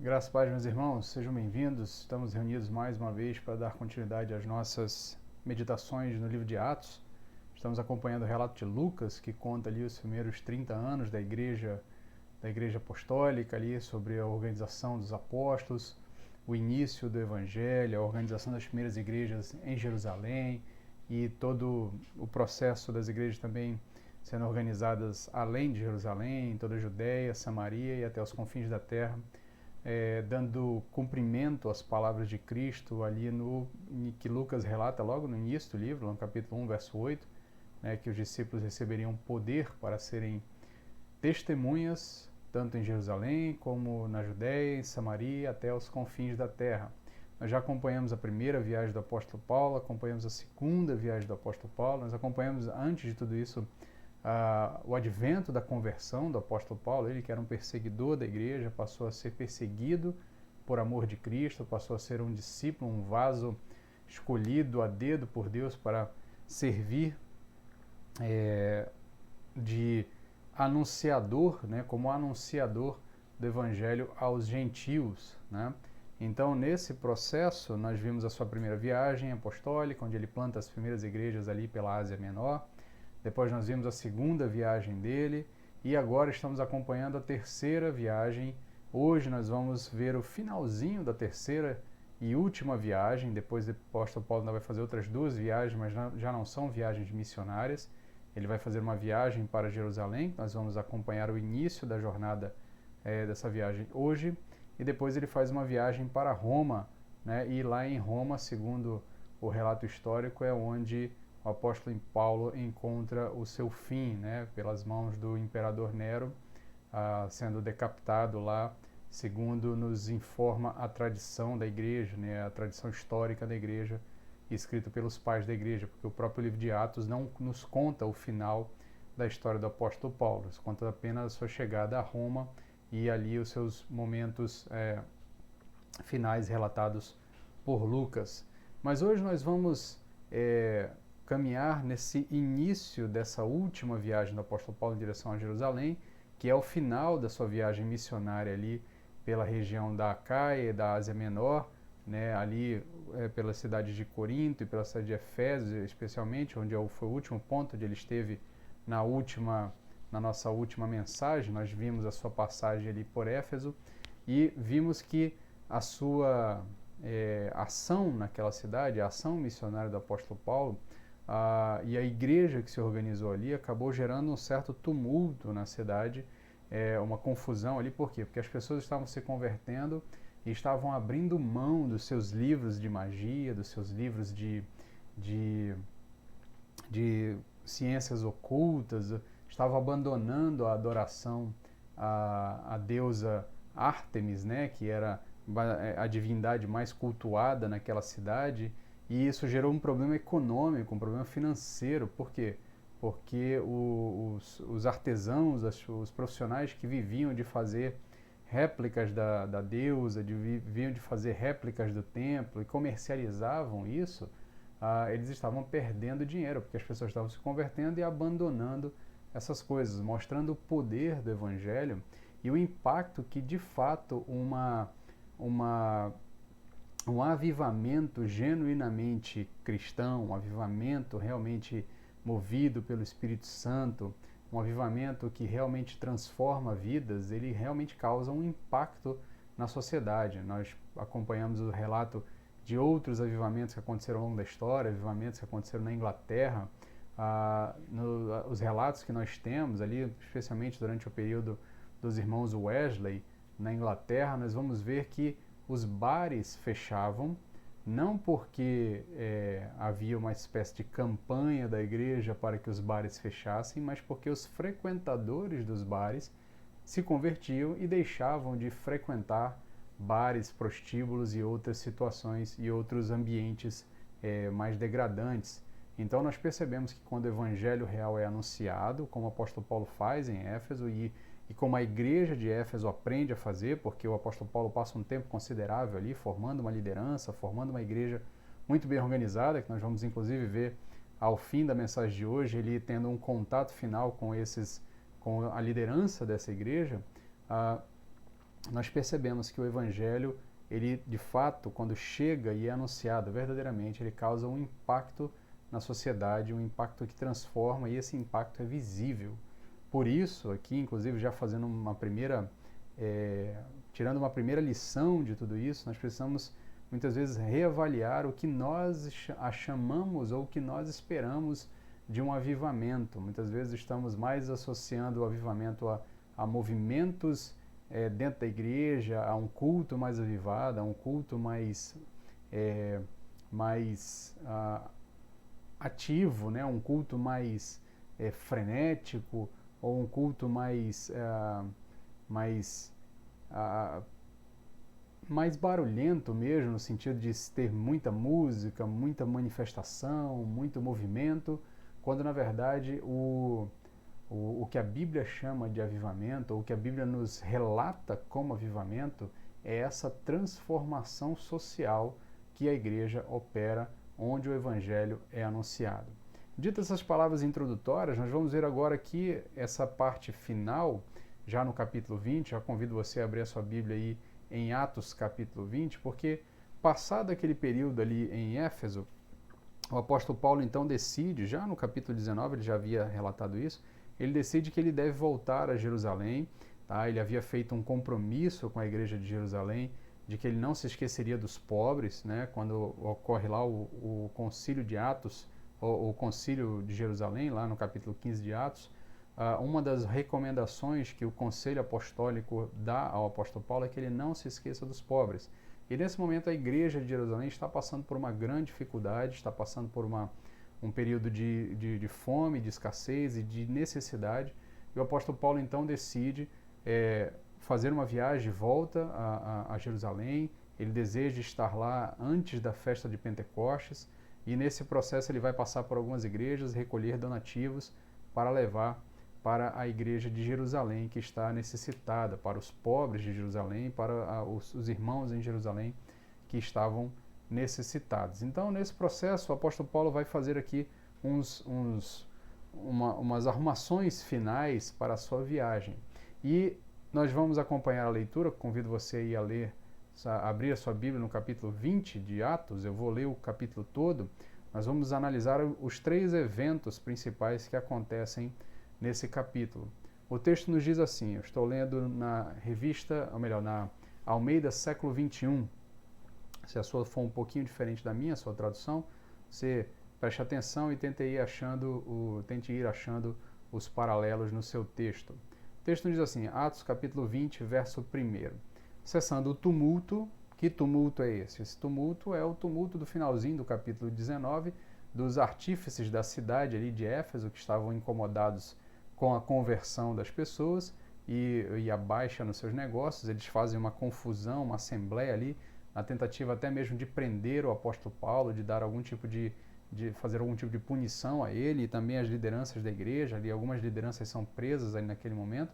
Graças a Deus, meus irmãos, sejam bem-vindos. Estamos reunidos mais uma vez para dar continuidade às nossas meditações no livro de Atos. Estamos acompanhando o relato de Lucas, que conta ali os primeiros 30 anos da igreja apostólica, ali sobre a organização dos apóstolos, o início do evangelho, a organização das primeiras igrejas em Jerusalém e todo o processo das igrejas também sendo organizadas além de Jerusalém, em toda a Judéia, Samaria e até os confins da terra. Dando cumprimento às palavras de Cristo ali que Lucas relata logo no início do livro, no capítulo 1, verso 8, que os discípulos receberiam poder para serem testemunhas, tanto em Jerusalém como na Judéia, em Samaria, até os confins da terra. Nós já acompanhamos a primeira viagem do apóstolo Paulo, acompanhamos a segunda viagem do apóstolo Paulo, nós acompanhamos, antes de tudo isso, o advento da conversão do apóstolo Paulo. Ele que era um perseguidor da igreja, passou a ser perseguido por amor de Cristo, passou a ser um discípulo, um vaso escolhido a dedo por Deus para servir de anunciador, como anunciador do evangelho aos gentios, Então, nesse processo, nós vimos a sua primeira viagem apostólica, onde ele planta as primeiras igrejas ali pela Ásia Menor. Depois nós vimos a segunda viagem dele e agora estamos acompanhando a terceira viagem. Hoje nós vamos ver o finalzinho da terceira e última viagem. Depois o apóstolo Paulo ainda vai fazer outras duas viagens, mas já não são viagens missionárias. Ele vai fazer uma viagem para Jerusalém. Nós vamos acompanhar o início da jornada dessa viagem hoje. E depois ele faz uma viagem para Roma, e lá em Roma, segundo o relato histórico, é onde o apóstolo Paulo encontra o seu fim, pelas mãos do imperador Nero, sendo decapitado lá, segundo nos informa a tradição da igreja, a tradição histórica da igreja, escrito pelos pais da igreja, porque o próprio livro de Atos não nos conta o final da história do apóstolo Paulo, nos conta apenas a sua chegada a Roma e ali os seus momentos finais relatados por Lucas. Mas hoje nós vamos caminhar nesse início dessa última viagem do apóstolo Paulo em direção a Jerusalém, que é o final da sua viagem missionária ali pela região da Acaia e da Ásia Menor, ali pela cidade de Corinto e pela cidade de Efésios, especialmente, onde foi o último ponto onde ele esteve na nossa última mensagem. Nós vimos a sua passagem ali por Éfeso e vimos que a sua ação naquela cidade, a ação missionária do apóstolo Paulo, e a igreja que se organizou ali acabou gerando um certo tumulto na cidade, uma confusão ali. Por quê? Porque as pessoas estavam se convertendo e estavam abrindo mão dos seus livros de magia, dos seus livros de ciências ocultas, estavam abandonando a adoração à deusa Ártemis, que era a divindade mais cultuada naquela cidade. E isso gerou um problema econômico, um problema financeiro. Por quê? Porque os artesãos, os profissionais que viviam de fazer réplicas da deusa, viviam de fazer réplicas do templo e comercializavam isso, eles estavam perdendo dinheiro, porque as pessoas estavam se convertendo e abandonando essas coisas, mostrando o poder do evangelho e o impacto que de fato um avivamento genuinamente cristão, um avivamento realmente movido pelo Espírito Santo, um avivamento que realmente transforma vidas, ele realmente causa um impacto na sociedade. Nós acompanhamos o relato de outros avivamentos que aconteceram ao longo da história, avivamentos que aconteceram na Inglaterra, os relatos que nós temos ali, especialmente durante o período dos irmãos Wesley na Inglaterra, nós vamos ver que os bares fechavam, não porque havia uma espécie de campanha da igreja para que os bares fechassem, mas porque os frequentadores dos bares se convertiam e deixavam de frequentar bares, prostíbulos e outras situações e outros ambientes mais degradantes. Então nós percebemos que quando o evangelho real é anunciado, como o apóstolo Paulo faz em Éfeso e como a igreja de Éfeso aprende a fazer, porque o apóstolo Paulo passa um tempo considerável ali formando uma liderança, formando uma igreja muito bem organizada, que nós vamos inclusive ver ao fim da mensagem de hoje, ele tendo um contato final com a liderança dessa igreja. nós percebemos que o Evangelho, ele de fato, quando chega e é anunciado verdadeiramente, ele causa um impacto na sociedade, um impacto que transforma, e esse impacto é visível. Por isso, aqui, inclusive, já fazendo uma primeira, tirando uma primeira lição de tudo isso, nós precisamos muitas vezes reavaliar o que nós chamamos ou o que nós esperamos de um avivamento. Muitas vezes estamos mais associando o avivamento a movimentos dentro da igreja, a um culto mais avivado, a um culto mais ativo, né? Um culto mais frenético, ou um culto mais mais barulhento mesmo, no sentido de ter muita música, muita manifestação, muito movimento, quando na verdade o que a Bíblia chama de avivamento, ou o que a Bíblia nos relata como avivamento, é essa transformação social que a igreja opera, onde o Evangelho é anunciado. Ditas essas palavras introdutórias, nós vamos ver agora aqui essa parte final, já no capítulo 20, já convido você a abrir a sua Bíblia aí em Atos capítulo 20, porque passado aquele período ali em Éfeso, o apóstolo Paulo então decide, já no capítulo 19, ele já havia relatado isso, ele decide que ele deve voltar a Jerusalém, tá? Ele havia feito um compromisso com a igreja de Jerusalém, de que ele não se esqueceria dos pobres, né? Quando ocorre lá o concílio de Atos, o concílio de Jerusalém, lá no capítulo 15 de Atos, uma das recomendações que o conselho apostólico dá ao apóstolo Paulo é que ele não se esqueça dos pobres. E nesse momento a igreja de Jerusalém está passando por uma grande dificuldade, está passando por um período de fome, de escassez e de necessidade. E o apóstolo Paulo então decide fazer uma viagem de volta a Jerusalém. Ele deseja estar lá antes da festa de Pentecostes, e nesse processo ele vai passar por algumas igrejas, recolher donativos para levar para a igreja de Jerusalém, que está necessitada, para os pobres de Jerusalém, para os irmãos em Jerusalém que estavam necessitados. Então, nesse processo, o apóstolo Paulo vai fazer aqui umas arrumações finais para a sua viagem. E nós vamos acompanhar a leitura, convido você aí a ler, a abrir a sua Bíblia no capítulo 20 de Atos, eu vou ler o capítulo todo. Nós vamos analisar os 3 eventos principais que acontecem nesse capítulo. O texto nos diz assim, eu estou lendo na revista, ou melhor, na Almeida século 21. Se a sua for um pouquinho diferente da minha, a sua tradução, você preste atenção e tente ir achando os paralelos no seu texto. O texto nos diz assim, Atos capítulo 20, verso 1. Cessando o tumulto, que tumulto é esse? Esse tumulto é o tumulto do finalzinho do capítulo 19, dos artífices da cidade ali de Éfeso, que estavam incomodados com a conversão das pessoas e a baixa nos seus negócios. Eles fazem uma confusão, uma assembleia ali, na tentativa até mesmo de prender o apóstolo Paulo, de dar algum tipo de fazer algum tipo de punição a ele, e também as lideranças da igreja, ali algumas lideranças são presas ali naquele momento.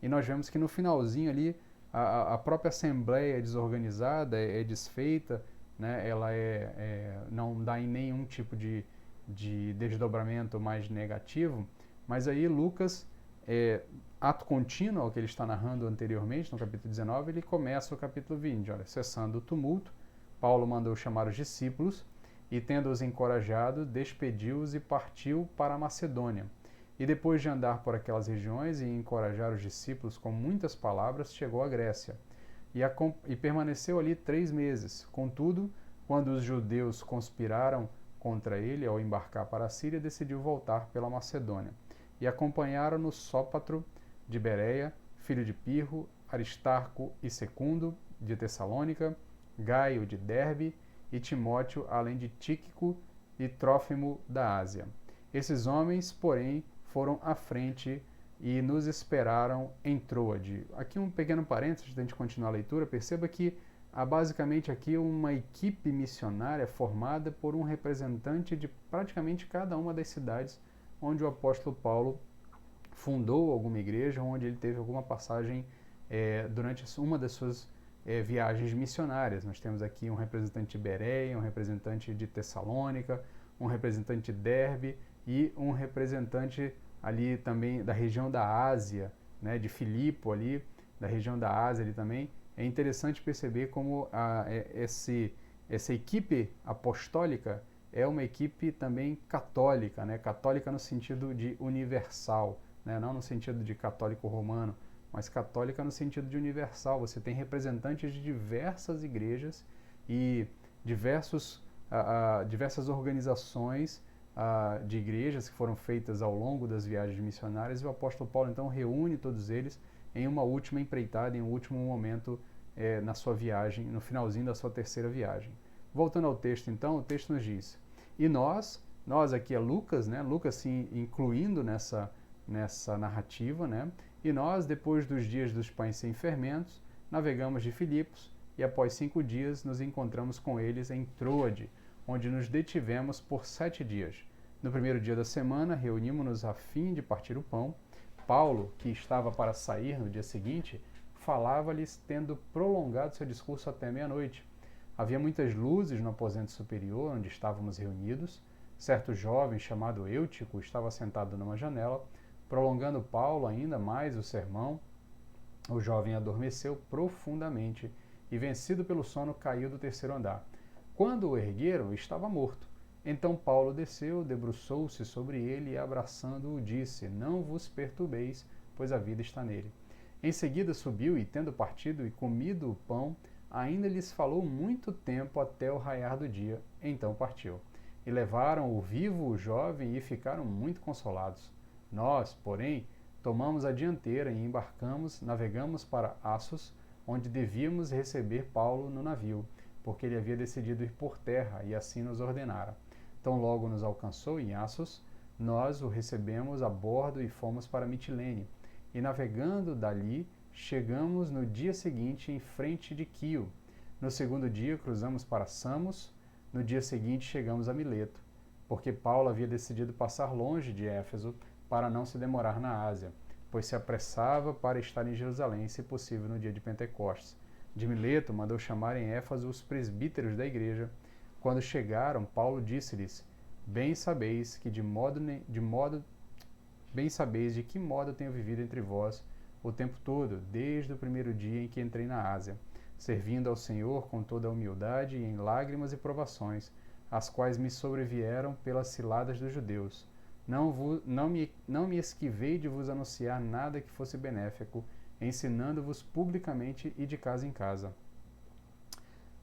E nós vemos que no finalzinho ali, a própria assembleia é desorganizada, é desfeita, né? Ela não dá em nenhum tipo de desdobramento mais negativo. Mas aí Lucas, ato contínuo ao que ele está narrando anteriormente, no capítulo 19, ele começa o capítulo 20. Olha, cessando o tumulto, Paulo mandou chamar os discípulos e, tendo-os encorajado, despediu-os e partiu para a Macedônia. E depois de andar por aquelas regiões e encorajar os discípulos com muitas palavras, chegou à Grécia e permaneceu ali 3 meses. Contudo, quando os judeus conspiraram contra ele ao embarcar para a Síria, decidiu voltar pela Macedônia. E acompanharam-no Sópatro de Bereia, filho de Pirro, Aristarco e Secundo de Tessalônica, Gaio de Derbe e Timóteo, além de Tíquico e Trófimo da Ásia. Esses homens, porém, foram à frente e nos esperaram em Troade. Aqui um pequeno parênteses, antes de a gente continuar a leitura, perceba que há basicamente aqui uma equipe missionária formada por um representante de praticamente cada uma das cidades onde o apóstolo Paulo fundou alguma igreja, onde ele teve alguma passagem durante uma das suas viagens missionárias. Nós temos aqui um representante de Bereia, um representante de Tessalônica, um representante de Derbe e um representante ali também da região da Ásia, né, de Filipo ali, da região da Ásia ali também, é interessante perceber como essa equipe apostólica é uma equipe também católica, né? Católica no sentido de universal, né? Não no sentido de católico romano, mas católica no sentido de universal. Você tem representantes de diversas igrejas e diversas organizações de igrejas que foram feitas ao longo das viagens missionárias, e o apóstolo Paulo então reúne todos eles em uma última empreitada, em um último momento na sua viagem, no finalzinho da sua terceira viagem. Voltando ao texto então, o texto nos diz: e nós aqui é Lucas, né? Lucas se incluindo nessa narrativa, né? E nós, depois dos dias dos pães sem fermentos, navegamos de Filipos e após 5 dias nos encontramos com eles em Troade, onde nos detivemos por 7 dias. No primeiro dia da semana, reunimos-nos a fim de partir o pão. Paulo, que estava para sair no dia seguinte, falava-lhes tendo prolongado seu discurso até meia-noite. Havia muitas luzes no aposento superior onde estávamos reunidos. Certo jovem chamado Eutico estava sentado numa janela, prolongando Paulo ainda mais o sermão. O jovem adormeceu profundamente e, vencido pelo sono, caiu do terceiro andar. Quando o ergueram, estava morto. Então Paulo desceu, debruçou-se sobre ele e, abraçando-o, disse: não vos perturbeis, pois a vida está nele. Em seguida subiu e, tendo partido e comido o pão, ainda lhes falou muito tempo até o raiar do dia. Então partiu. E levaram-o vivo o jovem e ficaram muito consolados. Nós, porém, tomamos a dianteira e embarcamos, navegamos para Assos, onde devíamos receber Paulo no navio, porque ele havia decidido ir por terra e assim nos ordenara. Tão logo nos alcançou em Assos, nós o recebemos a bordo e fomos para Mitilene. E navegando dali, chegamos no dia seguinte em frente de Quio. No segundo dia cruzamos para Samos. No dia seguinte chegamos a Mileto, porque Paulo havia decidido passar longe de Éfeso para não se demorar na Ásia, pois se apressava para estar em Jerusalém, se possível, no dia de Pentecostes. De Mileto mandou chamar em Éfeso os presbíteros da igreja. Quando chegaram, Paulo disse-lhes: bem sabeis de que modo tenho vivido entre vós o tempo todo, desde o primeiro dia em que entrei na Ásia, servindo ao Senhor com toda a humildade e em lágrimas e provações, as quais me sobrevieram pelas ciladas dos judeus. Não me esquivei de vos anunciar nada que fosse benéfico, ensinando-vos publicamente e de casa em casa,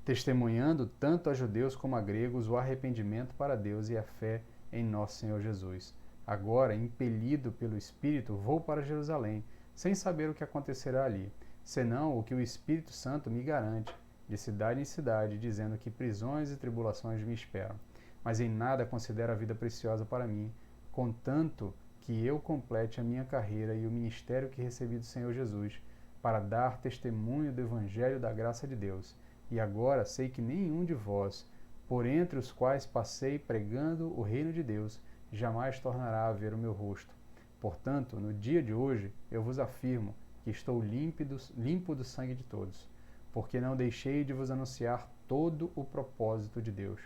testemunhando tanto a judeus como a gregos o arrependimento para Deus e a fé em nosso Senhor Jesus. Agora, impelido pelo Espírito, vou para Jerusalém, sem saber o que acontecerá ali, senão o que o Espírito Santo me garante, de cidade em cidade, dizendo que prisões e tribulações me esperam. Mas em nada considero a vida preciosa para mim, contanto que eu complete a minha carreira e o ministério que recebi do Senhor Jesus, para dar testemunho do Evangelho da graça de Deus. E agora sei que nenhum de vós, por entre os quais passei pregando o reino de Deus, jamais tornará a ver o meu rosto. Portanto, no dia de hoje, eu vos afirmo que estou limpo do sangue de todos, porque não deixei de vos anunciar todo o propósito de Deus.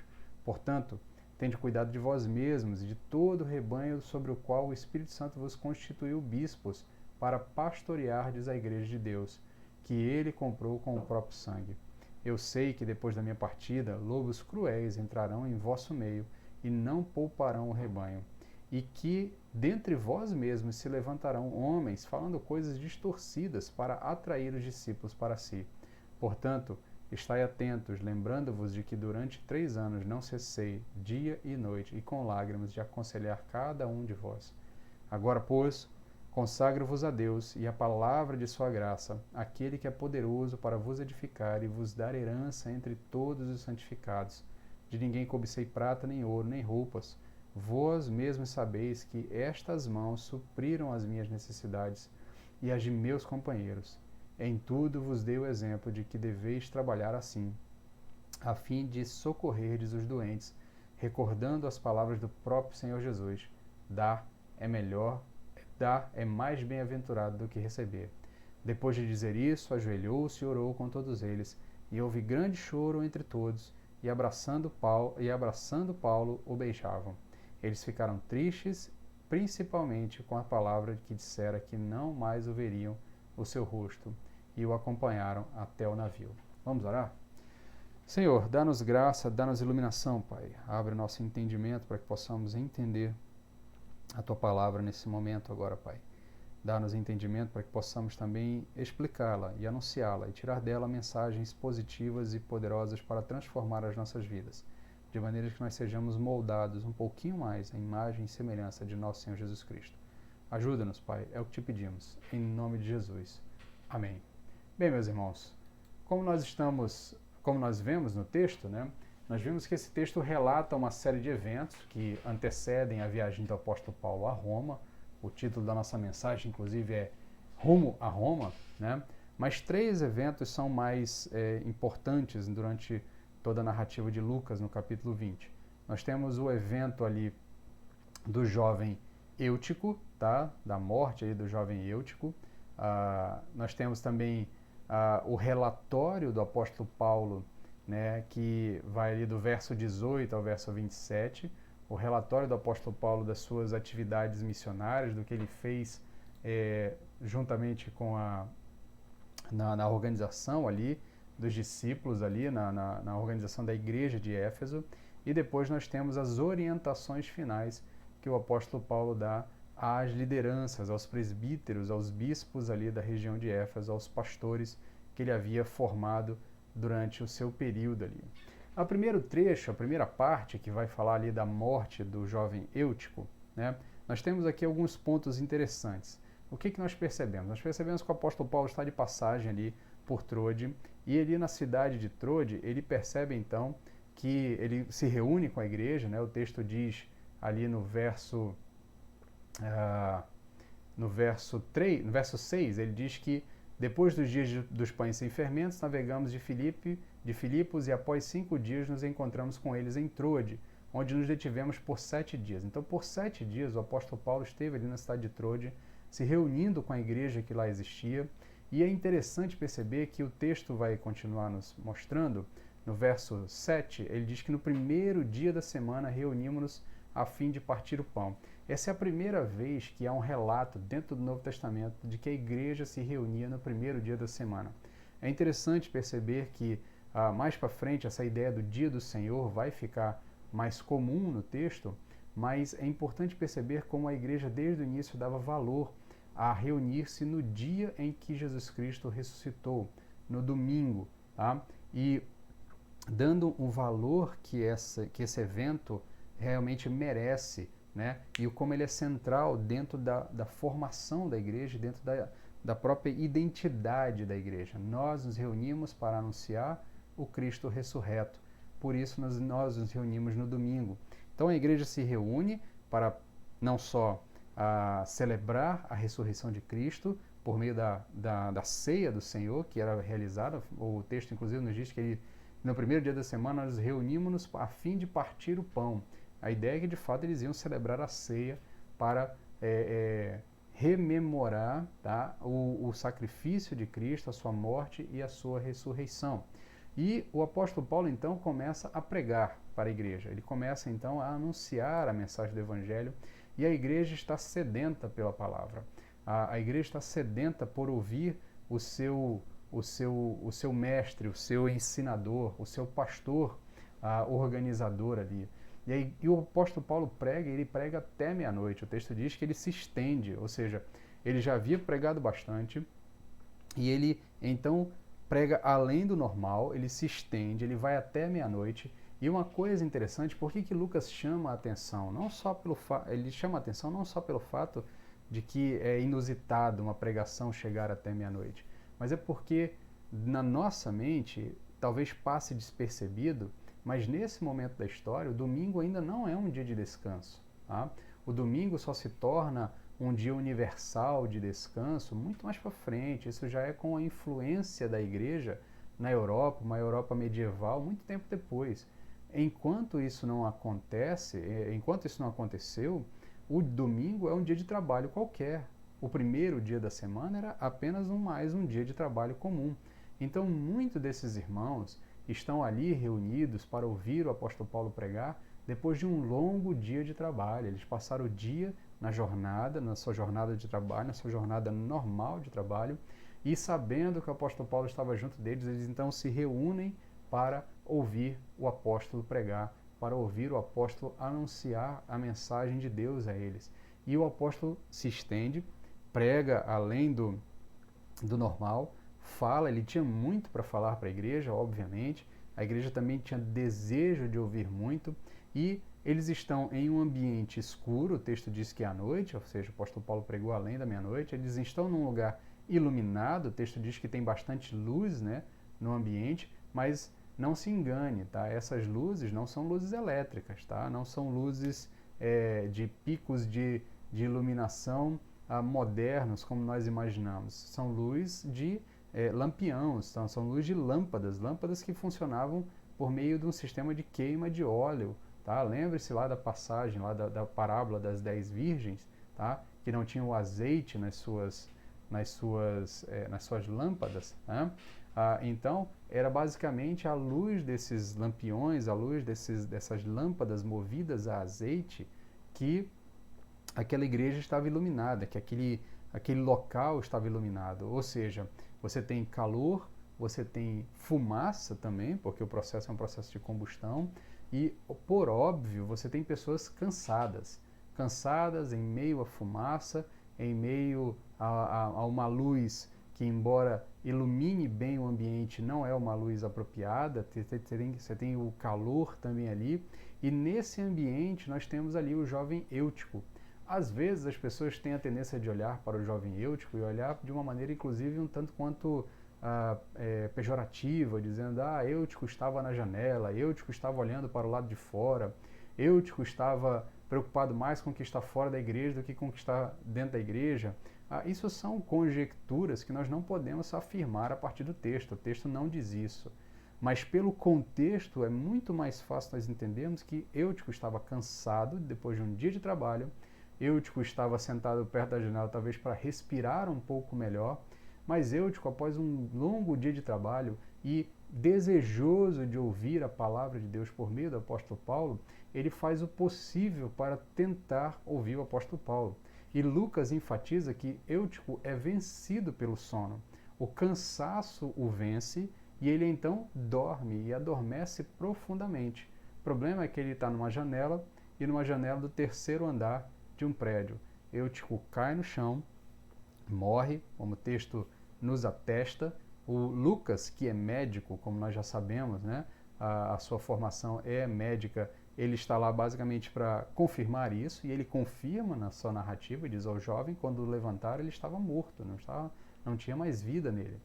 Portanto, tende cuidado de vós mesmos e de todo o rebanho sobre o qual o Espírito Santo vos constituiu bispos para pastoreardes a igreja de Deus, que ele comprou com o próprio sangue. Eu sei que depois da minha partida, lobos cruéis entrarão em vosso meio e não pouparão o rebanho, e que dentre vós mesmos se levantarão homens falando coisas distorcidas para atrair os discípulos para si. Portanto, estai atentos, lembrando-vos de que durante 3 anos não cessei, dia e noite, e com lágrimas de aconselhar cada um de vós. Agora, pois, consagro-vos a Deus e à palavra de sua graça, aquele que é poderoso para vos edificar e vos dar herança entre todos os santificados. De ninguém cobicei prata, nem ouro, nem roupas. Vós mesmos sabeis que estas mãos supriram as minhas necessidades e as de meus companheiros. Em tudo vos dei o exemplo de que deveis trabalhar assim, a fim de socorrerdes os doentes, recordando as palavras do próprio Senhor Jesus: dar é mais bem-aventurado do que receber. Depois de dizer isso, ajoelhou-se e orou com todos eles, e houve grande choro entre todos, e abraçando Paulo, o beijavam. Eles ficaram tristes, principalmente com a palavra que dissera que não mais o veriam o seu rosto. e o acompanharam até o navio. Vamos orar? Senhor, dá-nos graça, dá-nos iluminação, Pai. Abre nosso entendimento para que possamos entender a Tua palavra nesse momento agora, Pai. Dá-nos entendimento para que possamos também explicá-la e anunciá-la e tirar dela mensagens positivas e poderosas para transformar as nossas vidas, de maneira que nós sejamos moldados um pouquinho mais à imagem e semelhança de nosso Senhor Jesus Cristo. Ajuda-nos, Pai, é o que te pedimos, em nome de Jesus. Amém. Bem, meus irmãos, como nós vemos no texto, né, nós vimos que esse texto relata uma série de eventos que antecedem a viagem do apóstolo Paulo a Roma. O título da nossa mensagem, inclusive, é Rumo a Roma, né? Mas 3 eventos são mais importantes durante toda a narrativa de Lucas, no capítulo 20. Nós temos o evento ali do jovem Eutico, tá? Da morte aí do jovem Eutico. Nós temos também o relatório do apóstolo Paulo, né, que vai ali do verso 18 ao verso 27, o relatório do apóstolo Paulo das suas atividades missionárias, do que ele fez juntamente com na organização ali dos discípulos ali, na organização da igreja de Éfeso. E depois nós temos as orientações finais que o apóstolo Paulo dá às lideranças, aos presbíteros, aos bispos ali da região de Éfeso, aos pastores que ele havia formado durante o seu período ali. O primeiro trecho, a primeira parte, que vai falar ali da morte do jovem Eutico, né, nós temos aqui alguns pontos interessantes. O que nós percebemos? Nós percebemos que o apóstolo Paulo está de passagem ali por Trode, e ali na cidade de Trode, ele percebe então que ele se reúne com a igreja, né, o texto diz ali no verso 6, ele diz que depois dos dias dos pães sem fermentos, navegamos de Filipos e após 5 dias nos encontramos com eles em Trode, onde nos detivemos por 7 dias. Então, por 7 dias, o apóstolo Paulo esteve ali na cidade de Trode, se reunindo com a igreja que lá existia. E é interessante perceber que o texto vai continuar nos mostrando, no verso 7, ele diz que no primeiro dia da semana reunimos-nos a fim de partir o pão. Essa é a primeira vez que há um relato dentro do Novo Testamento de que a igreja se reunia no primeiro dia da semana. É interessante perceber que mais para frente essa ideia do dia do Senhor vai ficar mais comum no texto, mas é importante perceber como a igreja desde o início dava valor a reunir-se no dia em que Jesus Cristo ressuscitou, no domingo, tá? E dando um valor que esse evento realmente merece, né? E como ele é central dentro da formação da igreja, dentro da própria identidade da igreja. Nós nos reunimos para anunciar o Cristo ressurreto. Por isso nós nos reunimos no domingo. Então a igreja se reúne para não só celebrar a ressurreição de Cristo por meio da ceia do Senhor, que era realizada. O texto inclusive nos diz que no primeiro dia da semana nós reunimos-nos a fim de partir o pão. A ideia é que de fato eles iam celebrar a ceia para rememorar, tá, o sacrifício de Cristo, a sua morte e a sua ressurreição. E o apóstolo Paulo então começa a pregar para a igreja. Ele começa então a anunciar a mensagem do evangelho e a igreja está sedenta pela palavra. A igreja está sedenta por ouvir o seu mestre, o seu ensinador, o seu pastor, organizador ali. E o apóstolo Paulo prega, ele prega até meia-noite. O texto diz que ele se estende, ou seja, ele já havia pregado bastante e ele então prega além do normal, ele se estende, ele vai até meia-noite. E uma coisa interessante, por que Lucas chama a atenção? Ele chama a atenção não só pelo fato de que é inusitado uma pregação chegar até meia-noite, mas é porque na nossa mente talvez passe despercebido, mas nesse momento da história, o domingo ainda não é um dia de descanso. Tá? O domingo só se torna um dia universal de descanso muito mais para frente. Isso já é com a influência da igreja na Europa, uma Europa medieval, muito tempo depois. Enquanto isso não aconteceu, o domingo é um dia de trabalho qualquer. O primeiro dia da semana era apenas mais um dia de trabalho comum. Então, muitos desses irmãos estão ali reunidos para ouvir o apóstolo Paulo pregar depois de um longo dia de trabalho. Eles passaram o dia na sua jornada de trabalho, na sua jornada normal de trabalho, e sabendo que o apóstolo Paulo estava junto deles, eles então se reúnem para ouvir o apóstolo pregar, para ouvir o apóstolo anunciar a mensagem de Deus a eles. E o apóstolo se estende, prega além do normal, fala, ele tinha muito para falar para a igreja, obviamente, a igreja também tinha desejo de ouvir muito, e eles estão em um ambiente escuro, o texto diz que é à noite, ou seja, o apóstolo Paulo pregou além da meia-noite, eles estão num lugar iluminado, o texto diz que tem bastante luz, né, no ambiente, mas não se engane, tá? Essas luzes não são luzes elétricas, tá? Não são luzes de picos de iluminação modernos, como nós imaginamos. São luz de lampião, são luz de lâmpadas que funcionavam por meio de um sistema de queima de óleo. Tá? Lembre-se lá da passagem, lá da parábola das 10 virgens, tá? Que não tinham azeite nas suas lâmpadas. Né? Então, era basicamente a luz desses lampiões, a luz dessas lâmpadas movidas a azeite, que aquela igreja estava iluminada, que aquele local estava iluminado. Ou seja, você tem calor, você tem fumaça também, porque o processo é um processo de combustão, e, por óbvio, você tem pessoas cansadas em meio à fumaça, em meio a uma luz que, embora ilumine bem o ambiente, não é uma luz apropriada. Você tem o calor também ali, e nesse ambiente nós temos ali o jovem Eutico. Às vezes as pessoas têm a tendência de olhar para o jovem Eutico e olhar de uma maneira, inclusive, um tanto quanto pejorativa, dizendo: Eutico estava na janela, Eutico estava olhando para o lado de fora, Eutico estava preocupado mais com o que está fora da igreja do que com o que está dentro da igreja. Isso são conjecturas que nós não podemos afirmar a partir do texto. O texto não diz isso. Mas pelo contexto é muito mais fácil nós entendermos que Eutico estava cansado depois de um dia de trabalho, Eutico estava sentado perto da janela talvez para respirar um pouco melhor, mas Eutico, após um longo dia de trabalho e desejoso de ouvir a palavra de Deus por meio do apóstolo Paulo, ele faz o possível para tentar ouvir o apóstolo Paulo. E Lucas enfatiza que Eutico é vencido pelo sono. O cansaço o vence e ele então dorme e adormece profundamente. O problema é que ele está numa janela do terceiro andar de um prédio. Eutico cai no chão, morre, como o texto nos atesta. O Lucas, que é médico, como nós já sabemos, né? A sua formação é médica, ele está lá basicamente para confirmar isso, e ele confirma na sua narrativa, diz ao jovem, quando levantaram ele estava morto, não tinha mais vida nele.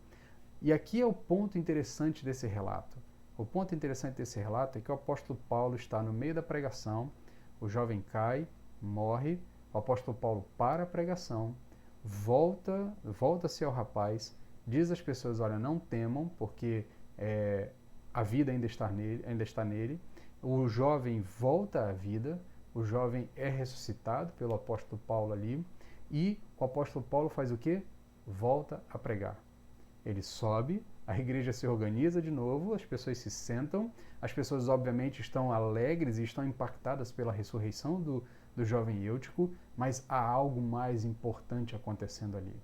E aqui é o ponto interessante desse relato. O ponto interessante desse relato é que o apóstolo Paulo está no meio da pregação, o jovem cai, morre, o apóstolo Paulo para a pregação, volta-se ao rapaz, diz às pessoas: olha, não temam, porque a vida ainda está nele. O jovem volta à vida, o jovem é ressuscitado pelo apóstolo Paulo ali, e o apóstolo Paulo faz o quê? Volta a pregar. Ele sobe, a igreja se organiza de novo, as pessoas se sentam, as pessoas obviamente estão alegres e estão impactadas pela ressurreição do jovem Eutico, mas há algo mais importante acontecendo ali.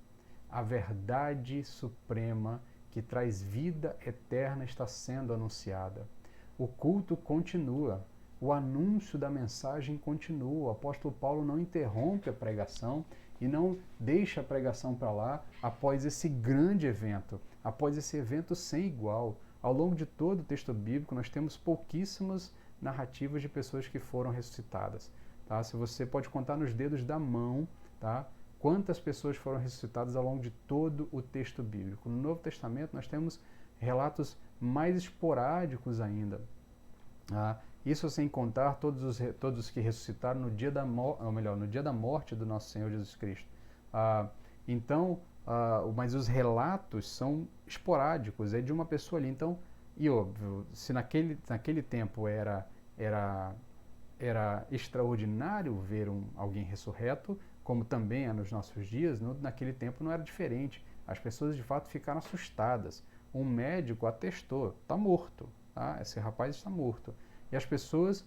A verdade suprema que traz vida eterna está sendo anunciada. O culto continua, o anúncio da mensagem continua. O apóstolo Paulo não interrompe a pregação e não deixa a pregação para lá após esse grande evento, após esse evento sem igual. Ao longo de todo o texto bíblico, nós temos pouquíssimas narrativas de pessoas que foram ressuscitadas. Tá? Se você pode contar nos dedos da mão, tá? Quantas pessoas foram ressuscitadas ao longo de todo o texto bíblico. No Novo Testamento nós temos relatos mais esporádicos ainda. Isso sem contar todos os que ressuscitaram no dia da morte do nosso Senhor Jesus Cristo. Mas os relatos são esporádicos, é de uma pessoa ali. Então, e óbvio, se naquele tempo era extraordinário ver alguém ressurreto, como também é nos nossos dias, naquele tempo não era diferente. As pessoas de fato ficaram assustadas. Um médico atestou: está morto, tá? Esse rapaz está morto. E as pessoas,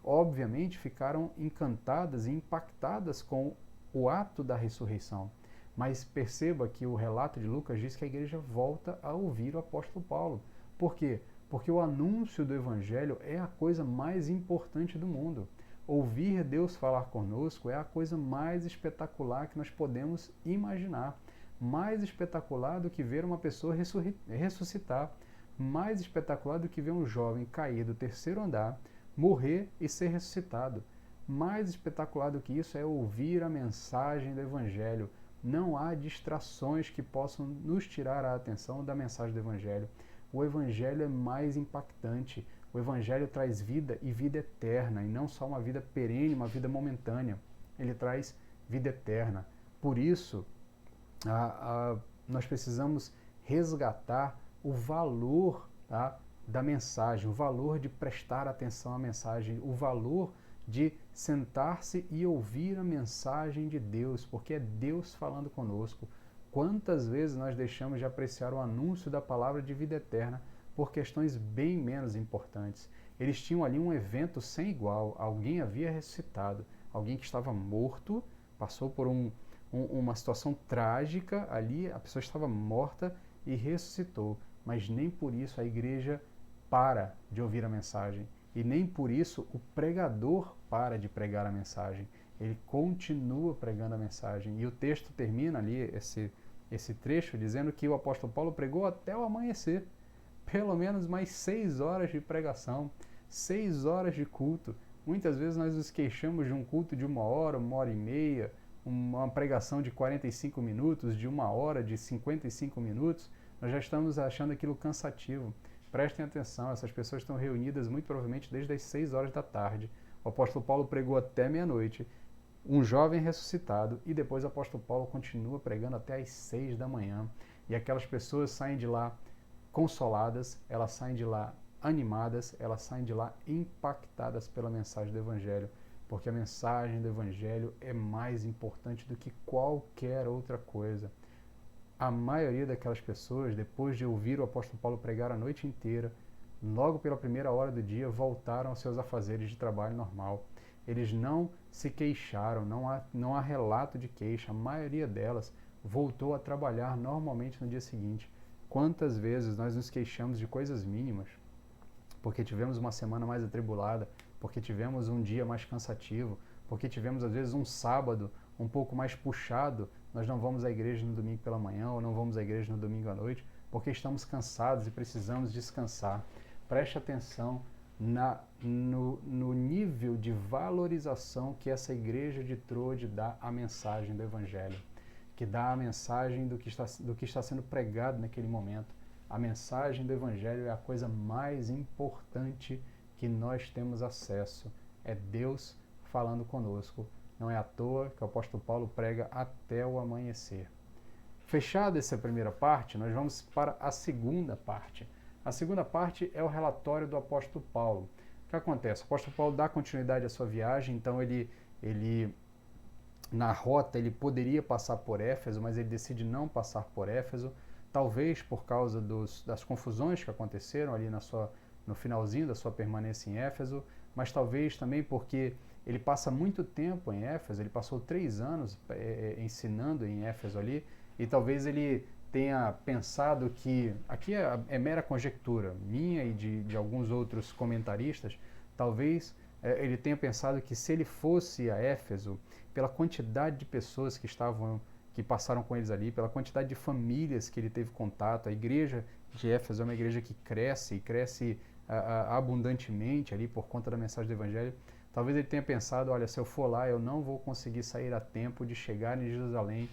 obviamente, ficaram encantadas e impactadas com o ato da ressurreição. Mas perceba que o relato de Lucas diz que a igreja volta a ouvir o apóstolo Paulo. Por quê? Porque o anúncio do evangelho é a coisa mais importante do mundo. Ouvir Deus falar conosco é a coisa mais espetacular que nós podemos imaginar. Mais espetacular do que ver uma pessoa ressuscitar. Mais espetacular do que ver um jovem cair do terceiro andar, morrer e ser ressuscitado. Mais espetacular do que isso é ouvir a mensagem do evangelho. Não há distrações que possam nos tirar a atenção da mensagem do evangelho. O evangelho é mais impactante. O evangelho traz vida e vida eterna, e não só uma vida perene, uma vida momentânea. Ele traz vida eterna. Por isso, nós precisamos resgatar o valor, tá, da mensagem, o valor de prestar atenção à mensagem, o valor de sentar-se e ouvir a mensagem de Deus, porque é Deus falando conosco. Quantas vezes nós deixamos de apreciar o anúncio da palavra de vida eterna por questões bem menos importantes? Eles tinham ali um evento sem igual, alguém havia ressuscitado, alguém que estava morto, passou por uma situação trágica ali, a pessoa estava morta e ressuscitou, mas nem por isso a igreja para de ouvir a mensagem. E nem por isso o pregador para de pregar a mensagem. Ele continua pregando a mensagem. E o texto termina ali, esse trecho, dizendo que o apóstolo Paulo pregou até o amanhecer. Pelo menos mais 6 horas de pregação, 6 horas de culto. Muitas vezes nós nos queixamos de um culto de 1 hora e meia, uma pregação de 45 minutos, de 1 hora, de 55 minutos. Nós já estamos achando aquilo cansativo. Prestem atenção, essas pessoas estão reunidas muito provavelmente desde as 6 horas da tarde. O apóstolo Paulo pregou até meia-noite, um jovem ressuscitado, e depois o apóstolo Paulo continua pregando até as 6 da manhã. E aquelas pessoas saem de lá consoladas, elas saem de lá animadas, elas saem de lá impactadas pela mensagem do Evangelho, porque a mensagem do Evangelho é mais importante do que qualquer outra coisa. A maioria daquelas pessoas, depois de ouvir o apóstolo Paulo pregar a noite inteira, logo pela primeira hora do dia, voltaram aos seus afazeres de trabalho normal. Eles não se queixaram, não há relato de queixa. A maioria delas voltou a trabalhar normalmente no dia seguinte. Quantas vezes nós nos queixamos de coisas mínimas, porque tivemos uma semana mais atribulada, porque tivemos um dia mais cansativo, porque tivemos às vezes um sábado um pouco mais puxado, nós não vamos à igreja no domingo pela manhã ou não vamos à igreja no domingo à noite, porque estamos cansados e precisamos descansar. Preste atenção no nível de valorização que essa igreja de Troade dá à mensagem do Evangelho, que dá a mensagem do que está sendo pregado naquele momento. A mensagem do Evangelho é a coisa mais importante que nós temos acesso. É Deus falando conosco. Não é à toa que o apóstolo Paulo prega até o amanhecer. Fechada essa primeira parte, nós vamos para a segunda parte. A segunda parte é o relatório do apóstolo Paulo. O que acontece? O apóstolo Paulo dá continuidade à sua viagem, então ele na rota ele poderia passar por Éfeso, mas ele decide não passar por Éfeso, talvez por causa das confusões que aconteceram ali no finalzinho da sua permanência em Éfeso, mas talvez também porque ele passa muito tempo em Éfeso, ele passou 3 anos ensinando em Éfeso ali, e talvez ele tenha pensado que, aqui é mera conjectura minha e de alguns outros comentaristas, talvez ele tenha pensado que se ele fosse a Éfeso, pela quantidade de pessoas que passaram com eles ali, pela quantidade de famílias que ele teve contato, a igreja de Éfeso é uma igreja que cresce, e cresce abundantemente ali por conta da mensagem do Evangelho. Talvez ele tenha pensado, olha, se eu for lá, eu não vou conseguir sair a tempo de chegar em Jerusalém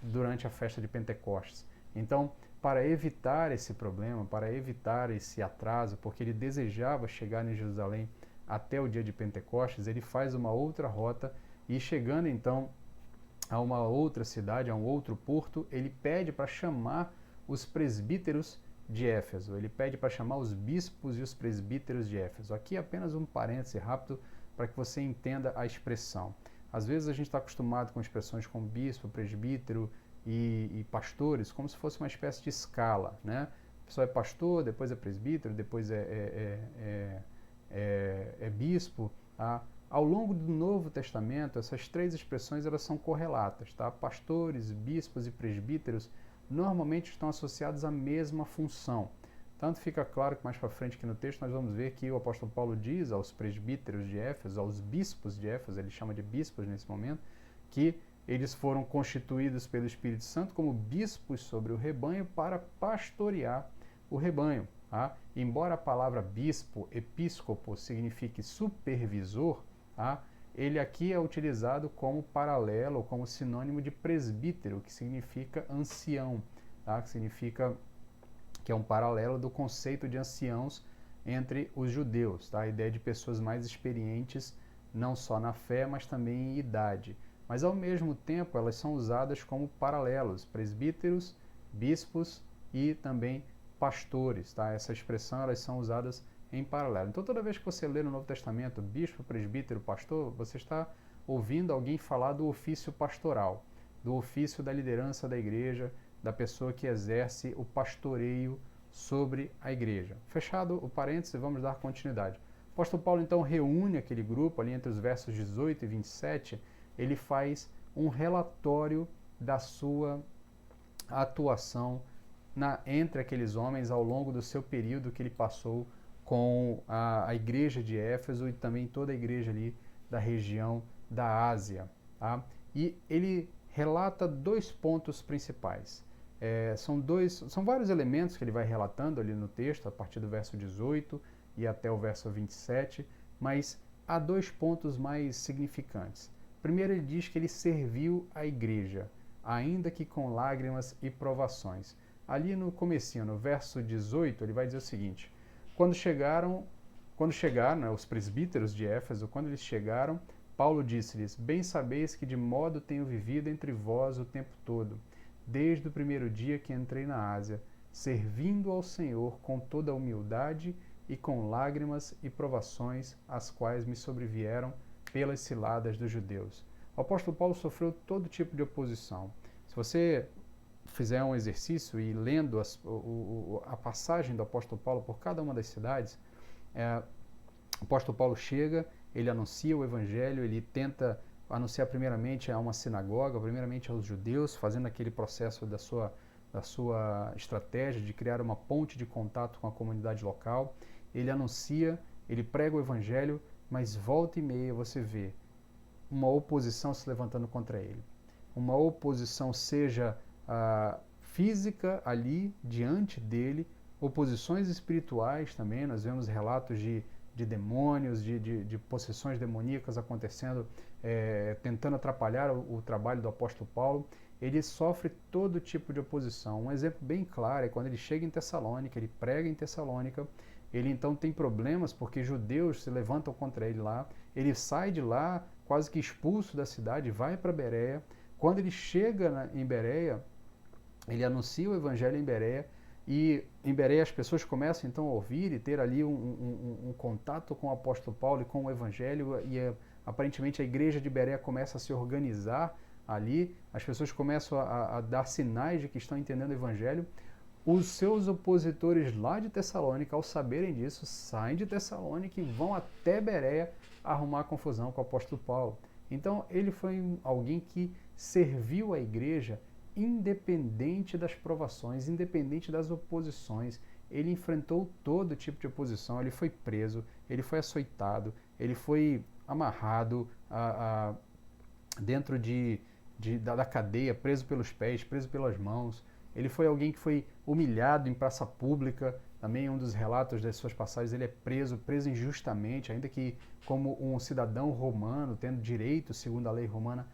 durante a festa de Pentecostes. Então, para evitar esse problema, para evitar esse atraso, porque ele desejava chegar em Jerusalém até o dia de Pentecostes, ele faz uma outra rota e chegando então a uma outra cidade, a um outro porto, ele pede para chamar os presbíteros de Éfeso. Ele pede para chamar os bispos e os presbíteros de Éfeso. Aqui apenas um parêntese rápido para que você entenda a expressão. Às vezes a gente está acostumado com expressões como bispo, presbítero e pastores, como se fosse uma espécie de escala, né? A pessoa é pastor, depois é presbítero, depois é bispo, tá? Ao longo do Novo Testamento, essas três expressões elas são correlatas, tá? Pastores, bispos e presbíteros normalmente estão associados à mesma função. Tanto fica claro que mais para frente aqui no texto nós vamos ver que o apóstolo Paulo diz aos presbíteros de Éfeso, aos bispos de Éfeso, ele chama de bispos nesse momento, que eles foram constituídos pelo Espírito Santo como bispos sobre o rebanho para pastorear o rebanho. Tá? Embora a palavra bispo, episcopo, signifique supervisor, tá? Ele aqui é utilizado como paralelo, como sinônimo de presbítero, que significa ancião, tá? Que significa que é um paralelo do conceito de anciãos entre os judeus, tá? A ideia de pessoas mais experientes, não só na fé, mas também em idade. Mas ao mesmo tempo elas são usadas como paralelos, presbíteros, bispos e também pastores, tá? Essa expressão elas são usadas em paralelo. Então toda vez que você lê no Novo Testamento bispo, presbítero, pastor, você está ouvindo alguém falar do ofício pastoral, do ofício da liderança da igreja, da pessoa que exerce o pastoreio sobre a igreja. Fechado o parêntese, vamos dar continuidade. O apóstolo Paulo então reúne aquele grupo ali entre os versos 18 e 27, ele faz um relatório da sua atuação entre aqueles homens ao longo do seu período que ele passou com a igreja de Éfeso e também toda a igreja ali da região da Ásia. Tá? E ele relata dois pontos principais. São vários elementos que ele vai relatando ali no texto, a partir do verso 18 e até o verso 27, mas há dois pontos mais significantes. Primeiro, ele diz que ele serviu a igreja, ainda que com lágrimas e provações. Ali no comecinho, no verso 18, ele vai dizer o seguinte: quando chegaram, né, os presbíteros de Éfeso, quando eles chegaram, Paulo disse-lhes: bem sabeis que de modo tenho vivido entre vós o tempo todo, desde o primeiro dia que entrei na Ásia, servindo ao Senhor com toda a humildade e com lágrimas e provações, as quais me sobrevieram pelas ciladas dos judeus. O apóstolo Paulo sofreu todo tipo de oposição. Se você fizer um exercício e lendo a passagem do apóstolo Paulo por cada uma das cidades, o apóstolo Paulo chega, ele anuncia o evangelho, ele tenta anunciar primeiramente a uma sinagoga, primeiramente aos judeus, fazendo aquele processo da sua estratégia de criar uma ponte de contato com a comunidade local. Ele anuncia, ele prega o evangelho, mas volta e meia você vê uma oposição se levantando contra ele. Uma oposição seja física ali diante dele, oposições espirituais também, nós vemos relatos de demônios, de possessões demoníacas acontecendo, tentando atrapalhar o trabalho do apóstolo Paulo. Ele sofre todo tipo de oposição. Um exemplo bem claro é quando ele chega em Tessalônica, ele prega em Tessalônica, ele então tem problemas porque judeus se levantam contra ele lá, ele sai de lá quase que expulso da cidade, vai para Bereia. Quando ele chega em Bereia, ele anuncia o evangelho em Bereia, e em Bereia as pessoas começam então a ouvir e ter ali um contato com o apóstolo Paulo e com o evangelho, e aparentemente a igreja de Bereia começa a se organizar ali, as pessoas começam a dar sinais de que estão entendendo o evangelho. Os seus opositores lá de Tessalônica, ao saberem disso, saem de Tessalônica e vão até Bereia arrumar confusão com o apóstolo Paulo. Então ele foi alguém que serviu a igreja independente das provações, independente das oposições. Ele enfrentou todo tipo de oposição, ele foi preso, ele foi açoitado, ele foi amarrado dentro da cadeia, preso pelos pés, preso pelas mãos. Ele foi alguém que foi humilhado em praça pública. Também um dos relatos das suas passagens, ele é preso injustamente, ainda que como um cidadão romano, tendo direitos segundo a lei romana,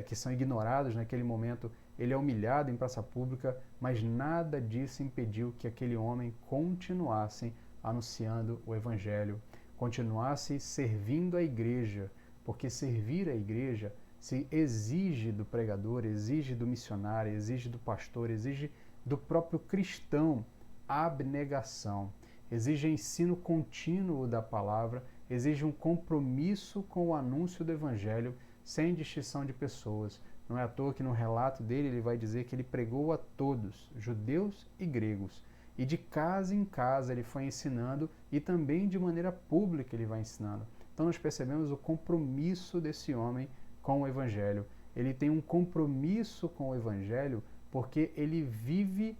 que são ignorados naquele momento. Ele é humilhado em praça pública, mas nada disso impediu que aquele homem continuasse anunciando o evangelho, continuasse servindo a igreja, porque servir a igreja se exige do pregador, exige do missionário, exige do pastor, exige do próprio cristão abnegação, exige ensino contínuo da palavra, exige um compromisso com o anúncio do evangelho sem distinção de pessoas. Não é à toa que no relato dele ele vai dizer que ele pregou a todos, judeus e gregos, e de casa em casa ele foi ensinando, e também de maneira pública ele vai ensinando. Então nós percebemos o compromisso desse homem com o Evangelho. Ele tem um compromisso com o Evangelho porque ele vive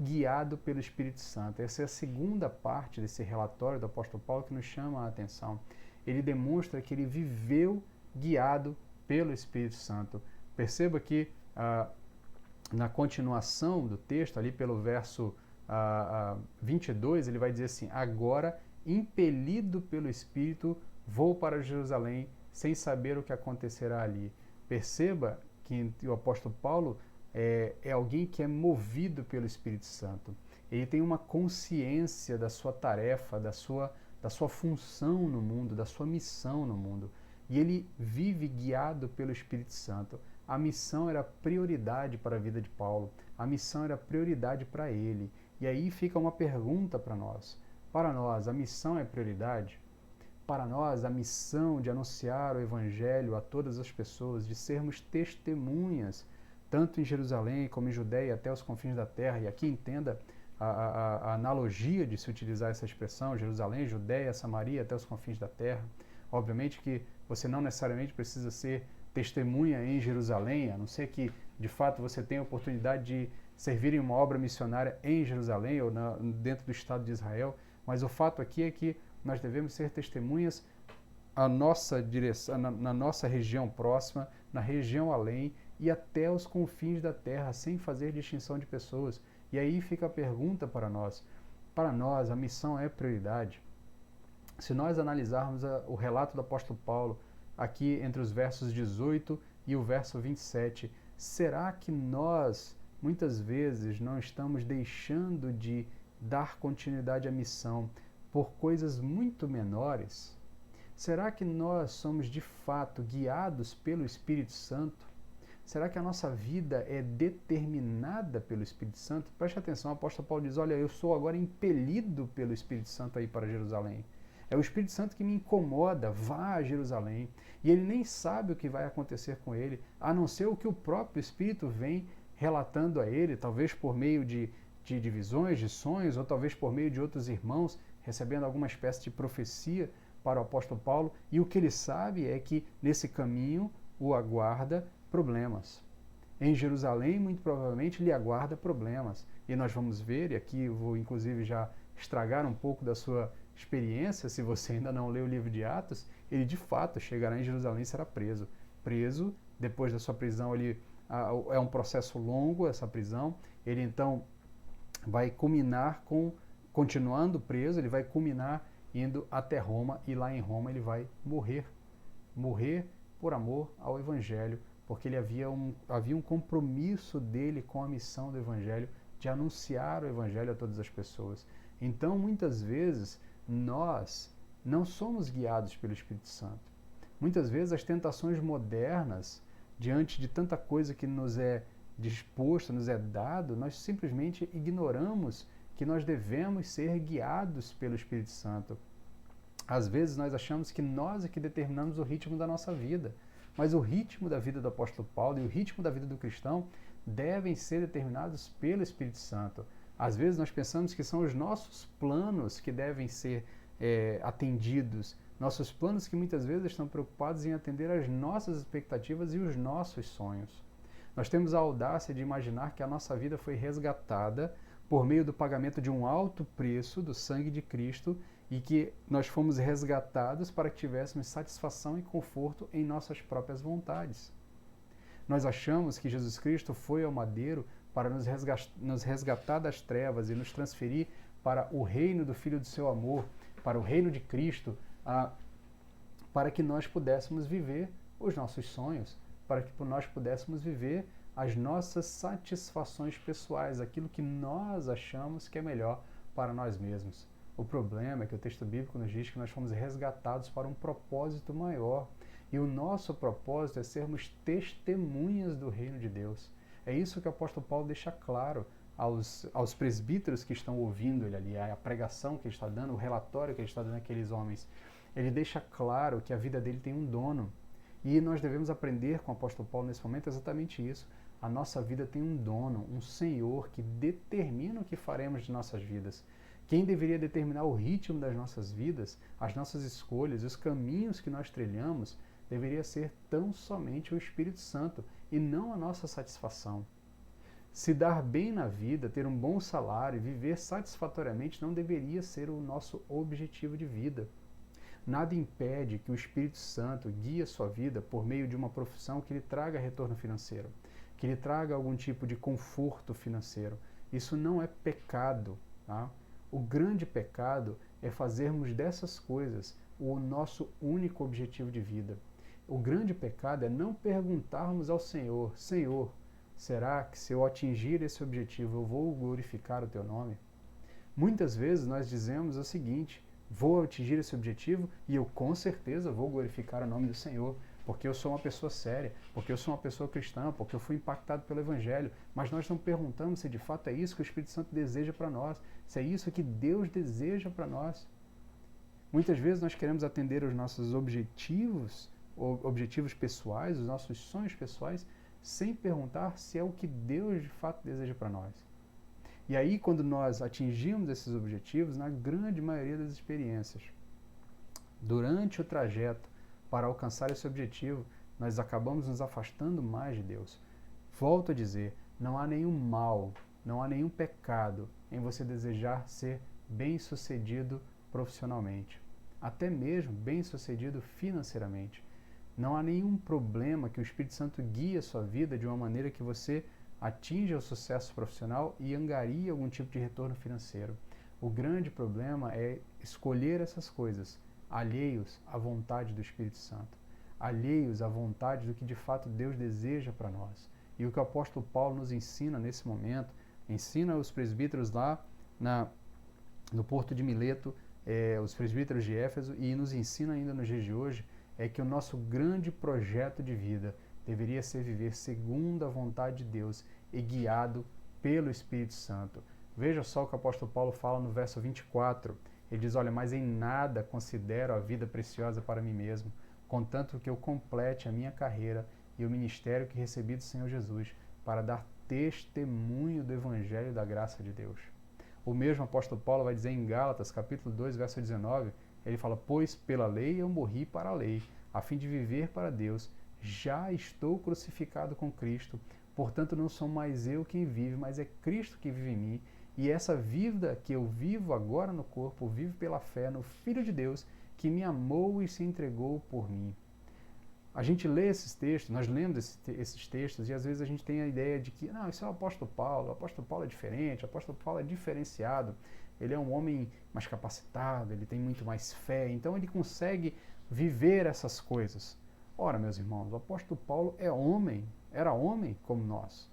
guiado pelo Espírito Santo. Essa é a segunda parte desse relatório do apóstolo Paulo que nos chama a atenção. Ele demonstra que ele viveu guiado pelo Espírito Santo. Perceba que na continuação do texto, ali pelo verso 22, ele vai dizer assim: agora, impelido pelo Espírito, vou para Jerusalém, sem saber o que acontecerá ali. Perceba que o apóstolo Paulo é alguém que é movido pelo Espírito Santo. Ele tem uma consciência da sua tarefa, da sua função no mundo, da sua missão no mundo. E ele vive guiado pelo Espírito Santo. A missão era prioridade para a vida de Paulo. A missão era prioridade para ele. E aí fica uma pergunta para nós. Para nós, a missão é prioridade? Para nós, a missão de anunciar o Evangelho a todas as pessoas, de sermos testemunhas, tanto em Jerusalém como em Judeia, até os confins da terra. E aqui entenda a analogia de se utilizar essa expressão, Jerusalém, Judeia, Samaria, até os confins da terra. Obviamente que você não necessariamente precisa ser testemunha em Jerusalém, a não ser que, de fato, você tenha a oportunidade de servir em uma obra missionária em Jerusalém ou dentro do Estado de Israel, mas o fato aqui é que nós devemos ser testemunhas na nossa região próxima, na região além e até os confins da terra, sem fazer distinção de pessoas. E aí fica a pergunta para nós. Para nós, a missão é prioridade. Se nós analisarmos o relato do apóstolo Paulo, aqui entre os versos 18 e o verso 27, será que nós, muitas vezes, não estamos deixando de dar continuidade à missão por coisas muito menores? Será que nós somos, de fato, guiados pelo Espírito Santo? Será que a nossa vida é determinada pelo Espírito Santo? Preste atenção, o apóstolo Paulo diz: olha, eu sou agora impelido pelo Espírito Santo a ir para Jerusalém. É o Espírito Santo que me incomoda, vá a Jerusalém. E ele nem sabe o que vai acontecer com ele, a não ser o que o próprio Espírito vem relatando a ele, talvez por meio de visões, de sonhos, ou talvez por meio de outros irmãos, recebendo alguma espécie de profecia para o apóstolo Paulo. E o que ele sabe é que nesse caminho o aguarda problemas. Em Jerusalém, muito provavelmente, lhe aguarda problemas. E nós vamos ver, e aqui eu vou inclusive já estragar um pouco da sua experiência, se você ainda não leu o livro de Atos, ele de fato chegará em Jerusalém e será preso. Preso, depois da sua prisão, é um processo longo essa prisão, ele então vai culminar continuando preso, ele vai culminar indo até Roma, e lá em Roma ele vai morrer por amor ao Evangelho, porque ele havia um compromisso dele com a missão do Evangelho, de anunciar o Evangelho a todas as pessoas. Então, muitas vezes, nós não somos guiados pelo Espírito Santo. Muitas vezes, as tentações modernas, diante de tanta coisa que nos é disposto, nos é dado, nós simplesmente ignoramos que nós devemos ser guiados pelo Espírito Santo. Às vezes, nós achamos que nós é que determinamos o ritmo da nossa vida, mas o ritmo da vida do apóstolo Paulo e o ritmo da vida do cristão devem ser determinados pelo Espírito Santo. Às vezes nós pensamos que são os nossos planos que devem ser atendidos, nossos planos que muitas vezes estão preocupados em atender às nossas expectativas e os nossos sonhos. Nós temos a audácia de imaginar que a nossa vida foi resgatada por meio do pagamento de um alto preço do sangue de Cristo e que nós fomos resgatados para que tivéssemos satisfação e conforto em nossas próprias vontades. Nós achamos que Jesus Cristo foi ao madeiro para nos resgatar das trevas e nos transferir para o reino do Filho do seu amor, para o reino de Cristo, para que nós pudéssemos viver os nossos sonhos, para que nós pudéssemos viver as nossas satisfações pessoais, aquilo que nós achamos que é melhor para nós mesmos. O problema é que o texto bíblico nos diz que nós fomos resgatados para um propósito maior. E o nosso propósito é sermos testemunhas do reino de Deus. É isso que o apóstolo Paulo deixa claro aos presbíteros que estão ouvindo ele ali, a pregação que ele está dando, o relatório que ele está dando àqueles homens. Ele deixa claro que a vida dele tem um dono. E nós devemos aprender com o apóstolo Paulo nesse momento exatamente isso. A nossa vida tem um dono, um Senhor que determina o que faremos de nossas vidas. Quem deveria determinar o ritmo das nossas vidas, as nossas escolhas, os caminhos que nós trilhamos, deveria ser tão somente o Espírito Santo e não a nossa satisfação. Se dar bem na vida, ter um bom salário e viver satisfatoriamente não deveria ser o nosso objetivo de vida. Nada impede que o Espírito Santo guie a sua vida por meio de uma profissão que lhe traga retorno financeiro, que lhe traga algum tipo de conforto financeiro. Isso não é pecado, tá? O grande pecado é fazermos dessas coisas o nosso único objetivo de vida. O grande pecado é não perguntarmos ao Senhor: Senhor, será que se eu atingir esse objetivo eu vou glorificar o teu nome? Muitas vezes nós dizemos o seguinte: vou atingir esse objetivo e eu com certeza vou glorificar o nome do Senhor, porque eu sou uma pessoa séria, porque eu sou uma pessoa cristã, porque eu fui impactado pelo Evangelho. Mas nós não perguntamos se de fato é isso que o Espírito Santo deseja para nós, se é isso que Deus deseja para nós. Muitas vezes nós queremos atender os nossos objetivos pessoais, os nossos sonhos pessoais, sem perguntar se é o que Deus de fato deseja para nós. E aí, quando nós atingimos esses objetivos, na grande maioria das experiências, durante o trajeto para alcançar esse objetivo, nós acabamos nos afastando mais de Deus. Volto a dizer, não há nenhum mal, não há nenhum pecado em você desejar ser bem-sucedido profissionalmente, até mesmo bem-sucedido financeiramente. Não há nenhum problema que o Espírito Santo guie a sua vida de uma maneira que você atinja o sucesso profissional e angarie algum tipo de retorno financeiro. O grande problema é escolher essas coisas alheios à vontade do Espírito Santo, alheios à vontade do que de fato Deus deseja para nós. E o que o apóstolo Paulo nos ensina nesse momento, ensina os presbíteros lá no porto de Mileto, os presbíteros de Éfeso, e nos ensina ainda nos dias de hoje, é que o nosso grande projeto de vida deveria ser viver segundo a vontade de Deus e guiado pelo Espírito Santo. Veja só o que o apóstolo Paulo fala no verso 24. Ele diz: olha, mas em nada considero a vida preciosa para mim mesmo, contanto que eu complete a minha carreira e o ministério que recebi do Senhor Jesus, para dar testemunho do Evangelho da graça de Deus. O mesmo apóstolo Paulo vai dizer em Gálatas, capítulo 2, verso 19, ele fala: pois pela lei eu morri para a lei, a fim de viver para Deus. Já estou crucificado com Cristo, portanto não sou mais eu quem vive, mas é Cristo que vive em mim. E essa vida que eu vivo agora no corpo, vivo pela fé no Filho de Deus, que me amou e se entregou por mim. A gente lê esses textos, nós lemos esses textos, e às vezes a gente tem a ideia de que, não, isso é o apóstolo Paulo é diferente, o apóstolo Paulo é diferenciado, ele é um homem mais capacitado, ele tem muito mais fé, então ele consegue viver essas coisas. Ora, meus irmãos, o apóstolo Paulo era homem como nós.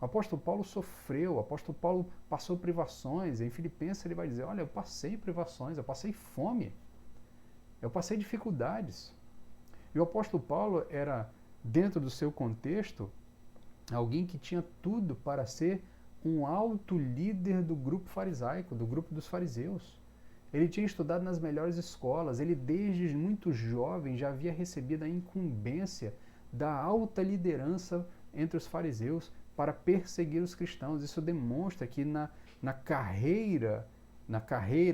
O apóstolo Paulo sofreu, o apóstolo Paulo passou privações. Em Filipenses ele vai dizer: olha, eu passei privações, eu passei fome, eu passei dificuldades. E o apóstolo Paulo era, dentro do seu contexto, alguém que tinha tudo para ser um alto líder do grupo farisaico, do grupo dos fariseus. Ele tinha estudado nas melhores escolas, ele desde muito jovem já havia recebido a incumbência da alta liderança entre os fariseus para perseguir os cristãos. Isso demonstra que na carreira,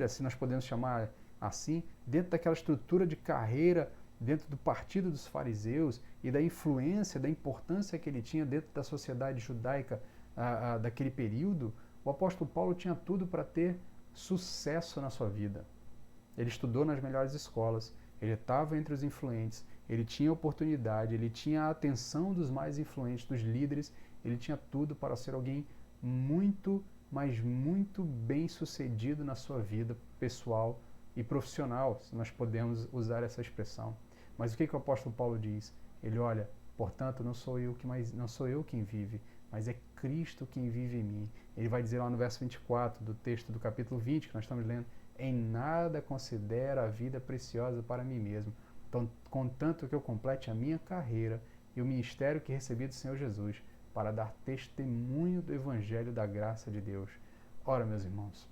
se nós podemos chamar assim, dentro daquela estrutura de carreira, dentro do partido dos fariseus e da influência, da importância que ele tinha dentro da sociedade judaica daquele período, o apóstolo Paulo tinha tudo para ter sucesso na sua vida. Ele estudou nas melhores escolas, ele estava entre os influentes, ele tinha oportunidade, ele tinha a atenção dos mais influentes, dos líderes, ele tinha tudo para ser alguém muito, mas muito bem sucedido na sua vida pessoal e profissional, se nós podemos usar essa expressão. Mas o que o apóstolo Paulo diz? Ele: olha, portanto, não sou eu quem vive, mas é Cristo quem vive em mim. Ele vai dizer lá no verso 24 do texto do capítulo 20, que nós estamos lendo: em nada considero a vida preciosa para mim mesmo, então, contanto que eu complete a minha carreira e o ministério que recebi do Senhor Jesus, para dar testemunho do Evangelho da graça de Deus. Ora, meus irmãos,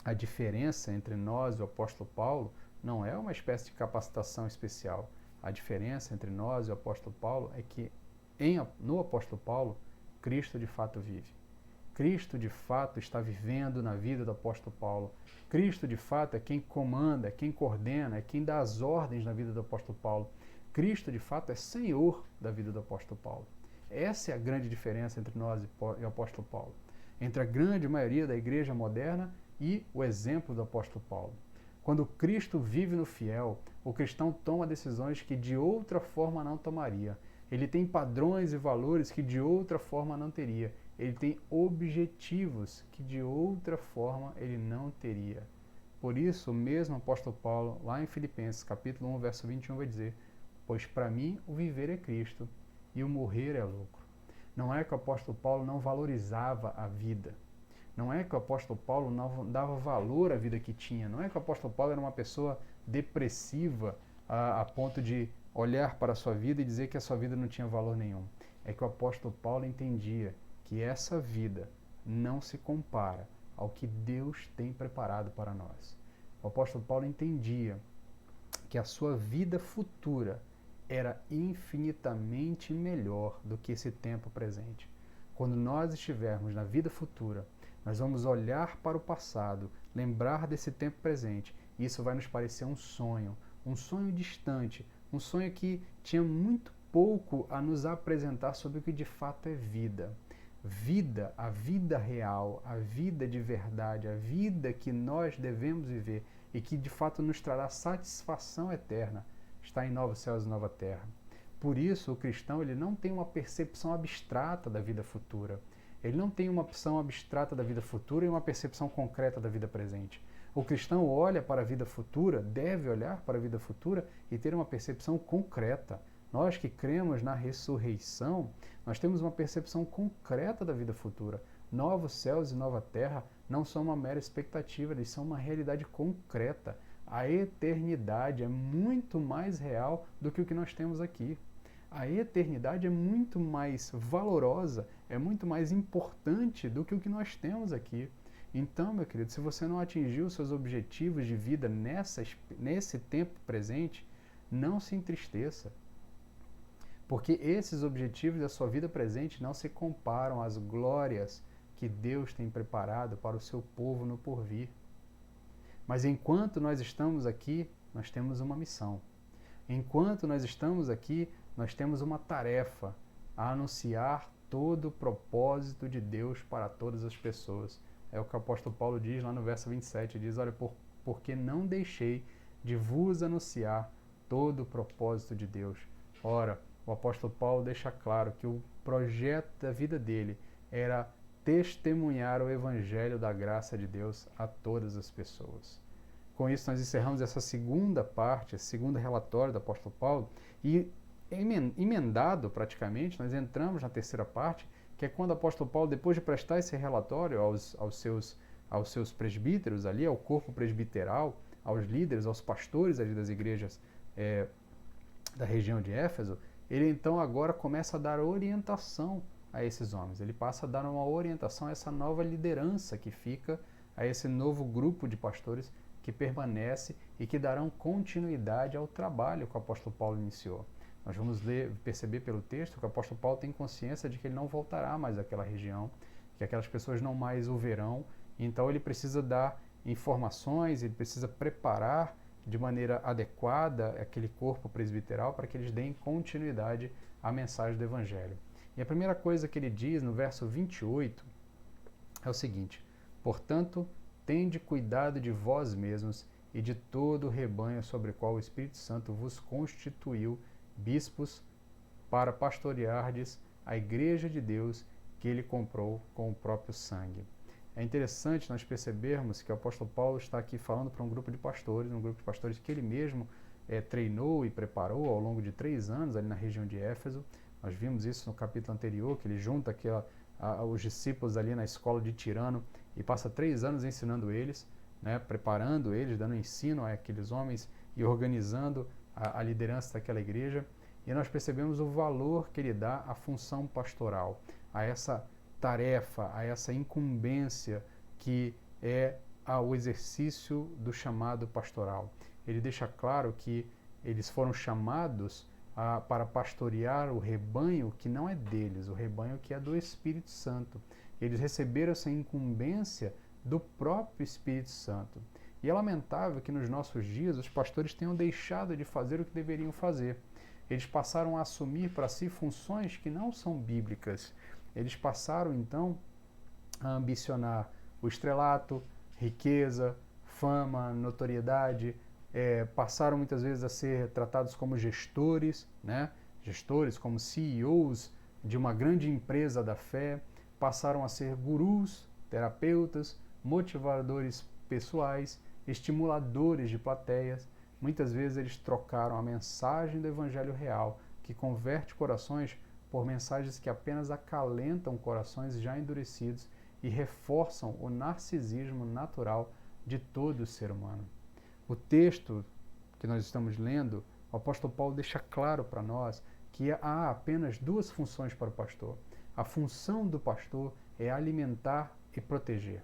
a diferença entre nós e o apóstolo Paulo não é uma espécie de capacitação especial. A diferença entre nós e o apóstolo Paulo é que no apóstolo Paulo, Cristo de fato vive. Cristo de fato está vivendo na vida do apóstolo Paulo. Cristo de fato é quem comanda, é quem coordena, é quem dá as ordens na vida do apóstolo Paulo. Cristo de fato é Senhor da vida do apóstolo Paulo. Essa é a grande diferença entre nós e o apóstolo Paulo, entre a grande maioria da igreja moderna e o exemplo do apóstolo Paulo. Quando Cristo vive no fiel, o cristão toma decisões que de outra forma não tomaria. Ele tem padrões e valores que de outra forma não teria. Ele tem objetivos que de outra forma ele não teria. Por isso, o mesmo apóstolo Paulo, lá em Filipenses, capítulo 1, verso 21, vai dizer: pois para mim o viver é Cristo e o morrer é lucro. Não é que o apóstolo Paulo não valorizava a vida. Não é que o apóstolo Paulo não dava valor à vida que tinha. Não é que o apóstolo Paulo era uma pessoa depressiva a ponto de olhar para a sua vida e dizer que a sua vida não tinha valor nenhum. É que o apóstolo Paulo entendia que essa vida não se compara ao que Deus tem preparado para nós. O apóstolo Paulo entendia que a sua vida futura era infinitamente melhor do que esse tempo presente. Quando nós estivermos na vida futura, nós vamos olhar para o passado, lembrar desse tempo presente, e isso vai nos parecer um sonho distante, um sonho que tinha muito pouco a nos apresentar sobre o que de fato é vida. Vida, a vida real, a vida de verdade, a vida que nós devemos viver e que de fato nos trará satisfação eterna, está em novos céus e nova terra. Por isso, o cristão ele não tem uma percepção abstrata da vida futura. Ele não tem uma opção abstrata da vida futura e uma percepção concreta da vida presente. O cristão olha para a vida futura, deve olhar para a vida futura e ter uma percepção concreta. Nós que cremos na ressurreição, nós temos uma percepção concreta da vida futura. Novos céus e nova terra não são uma mera expectativa, eles são uma realidade concreta. A eternidade é muito mais real do que o que nós temos aqui. A eternidade é muito mais valorosa, é muito mais importante do que o que nós temos aqui. Então, meu querido, se você não atingiu os seus objetivos de vida nesse tempo presente, não se entristeça. Porque esses objetivos da sua vida presente não se comparam às glórias que Deus tem preparado para o seu povo no porvir. Mas enquanto nós estamos aqui, nós temos uma missão. Enquanto nós estamos aqui, nós temos uma tarefa: a anunciar todo o propósito de Deus para todas as pessoas. É o que o apóstolo Paulo diz lá no verso 27, diz: olha, porque não deixei de vos anunciar todo o propósito de Deus. Ora, o apóstolo Paulo deixa claro que o projeto da vida dele era testemunhar o evangelho da graça de Deus a todas as pessoas. Com isso, nós encerramos essa segunda parte, esse segundo relatório do apóstolo Paulo, e emendado praticamente, nós entramos na terceira parte, que é quando o apóstolo Paulo, depois de prestar esse relatório aos seus presbíteros ali, ao corpo presbiteral, aos líderes, aos pastores ali das igrejas da região de Éfeso, ele então agora começa a dar orientação a esses homens. Ele passa a dar uma orientação a essa nova liderança que fica, a esse novo grupo de pastores que permanece e que darão continuidade ao trabalho que o apóstolo Paulo iniciou. Nós vamos perceber pelo texto que o apóstolo Paulo tem consciência de que ele não voltará mais àquela região, que aquelas pessoas não mais o verão, então ele precisa dar informações, ele precisa preparar de maneira adequada aquele corpo presbiteral para que eles deem continuidade à mensagem do Evangelho. E a primeira coisa que ele diz no verso 28 é o seguinte: portanto, tende cuidado de vós mesmos e de todo o rebanho sobre o qual o Espírito Santo vos constituiu bispos para pastoreardes a igreja de Deus que ele comprou com o próprio sangue. É interessante nós percebermos que o apóstolo Paulo está aqui falando para um grupo de pastores que ele mesmo treinou e preparou ao longo de 3 anos ali na região de Éfeso. Nós vimos isso no capítulo anterior, que ele junta os discípulos ali na escola de Tirano e passa 3 anos ensinando eles, preparando eles, dando ensino a aqueles homens e organizando a liderança daquela igreja. E nós percebemos o valor que ele dá à função pastoral, a essa tarefa, a essa incumbência que é o exercício do chamado pastoral. Ele deixa claro que eles foram chamados para pastorear o rebanho que não é deles, o rebanho que é do Espírito Santo. Eles receberam essa incumbência do próprio Espírito Santo. E é lamentável que nos nossos dias os pastores tenham deixado de fazer o que deveriam fazer. Eles passaram a assumir para si funções que não são bíblicas. Eles passaram, então, a ambicionar o estrelato, riqueza, fama, notoriedade, passaram muitas vezes a ser tratados como gestores, né? Gestores como CEOs de uma grande empresa da fé, passaram a ser gurus, terapeutas, motivadores pessoais, estimuladores de plateias. Muitas vezes eles trocaram a mensagem do evangelho real, que converte corações, por mensagens que apenas acalentam corações já endurecidos e reforçam o narcisismo natural de todo ser humano. O texto que nós estamos lendo, o apóstolo Paulo deixa claro para nós que há apenas duas funções para o pastor. A função do pastor é alimentar e proteger.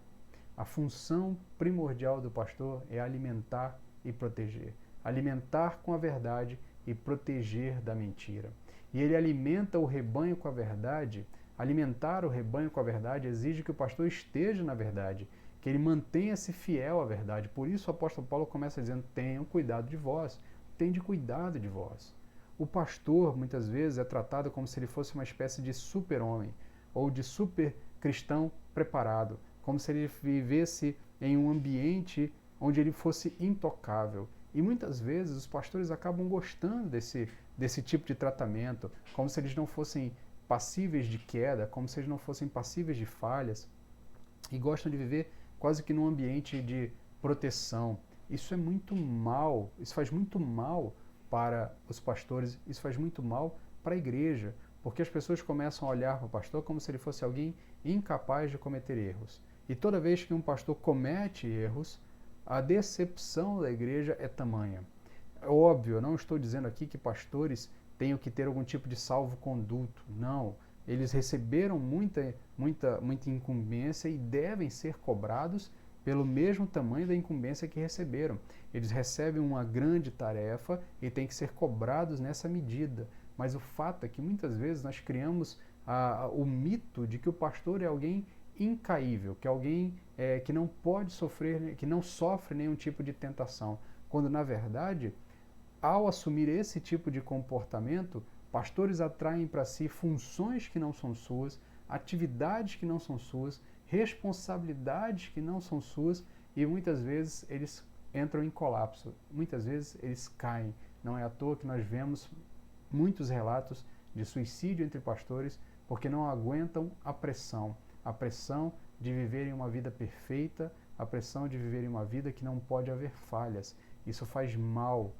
A função primordial do pastor é alimentar e proteger. Alimentar com a verdade e proteger da mentira. E ele alimenta o rebanho com a verdade. Alimentar o rebanho com a verdade exige que o pastor esteja na verdade, que ele mantenha-se fiel à verdade. Por isso o apóstolo Paulo começa dizendo: tenham cuidado de vós, tende cuidado de vós. O pastor, muitas vezes, é tratado como se ele fosse uma espécie de super-homem ou de super-cristão preparado, como se ele vivesse em um ambiente onde ele fosse intocável. E muitas vezes os pastores acabam gostando desse tipo de tratamento, como se eles não fossem passíveis de queda, como se eles não fossem passíveis de falhas, e gostam de viver quase que num ambiente de proteção. Isso é muito mal, isso faz muito mal para os pastores, isso faz muito mal para a igreja, porque as pessoas começam a olhar para o pastor como se ele fosse alguém incapaz de cometer erros. E toda vez que um pastor comete erros, a decepção da igreja é tamanha. É óbvio, eu não estou dizendo aqui que pastores tenham que ter algum tipo de salvo-conduto. Não. Eles receberam muita incumbência e devem ser cobrados pelo mesmo tamanho da incumbência que receberam. Eles recebem uma grande tarefa e têm que ser cobrados nessa medida. Mas o fato é que muitas vezes nós criamos o mito de que o pastor é alguém incaível, que é alguém que não pode sofrer, que não sofre nenhum tipo de tentação, quando na verdade, ao assumir esse tipo de comportamento, pastores atraem para si funções que não são suas, atividades que não são suas, responsabilidades que não são suas, e muitas vezes eles entram em colapso, muitas vezes eles caem. Não é à toa que nós vemos muitos relatos de suicídio entre pastores porque não aguentam a pressão de viverem uma vida perfeita, a pressão de viverem uma vida que não pode haver falhas. Isso faz mal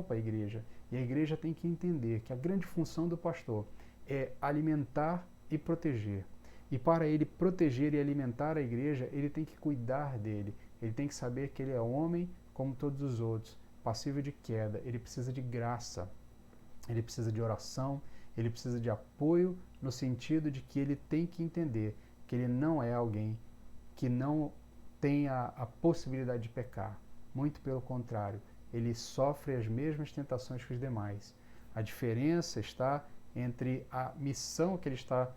para a igreja. E a igreja tem que entender que a grande função do pastor é alimentar e proteger. E para ele proteger e alimentar a igreja, ele tem que cuidar dele. Ele tem que saber que ele é homem como todos os outros, passível de queda. Ele precisa de graça, ele precisa de oração, ele precisa de apoio no sentido de que ele tem que entender que ele não é alguém que não tem a possibilidade de pecar. Muito pelo contrário, ele sofre as mesmas tentações que os demais. A diferença está entre a missão que ele está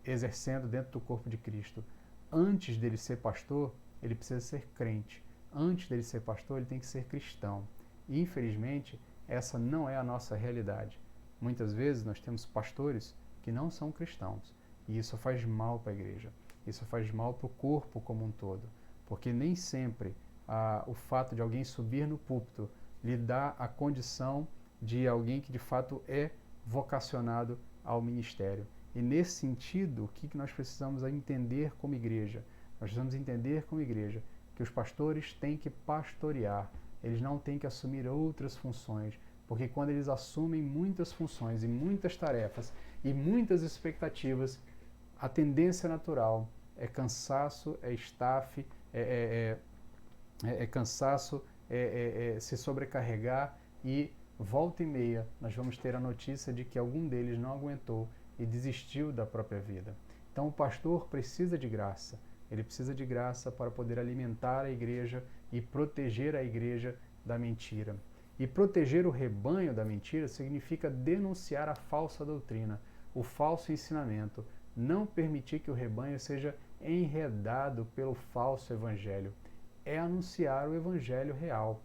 exercendo dentro do corpo de Cristo. Antes dele ser pastor, ele precisa ser crente. Antes dele ser pastor, ele tem que ser cristão. E, infelizmente, essa não é a nossa realidade. Muitas vezes nós temos pastores que não são cristãos. E isso faz mal para a igreja. Isso faz mal para o corpo como um todo. Porque nem sempre o fato de alguém subir no púlpito lhe dá a condição de alguém que de fato é vocacionado ao ministério. E nesse sentido, o que nós precisamos entender como igreja? Nós precisamos entender como igreja que os pastores têm que pastorear, eles não têm que assumir outras funções, porque quando eles assumem muitas funções e muitas tarefas e muitas expectativas, a tendência natural é cansaço, é estafe, cansaço, se sobrecarregar, e volta e meia nós vamos ter a notícia de que algum deles não aguentou e desistiu da própria vida. Então o pastor precisa de graça, ele precisa de graça para poder alimentar a igreja e proteger a igreja da mentira. E proteger o rebanho da mentira significa denunciar a falsa doutrina, o falso ensinamento. não permitir que o rebanho seja enredado pelo falso evangelho. É anunciar o evangelho real.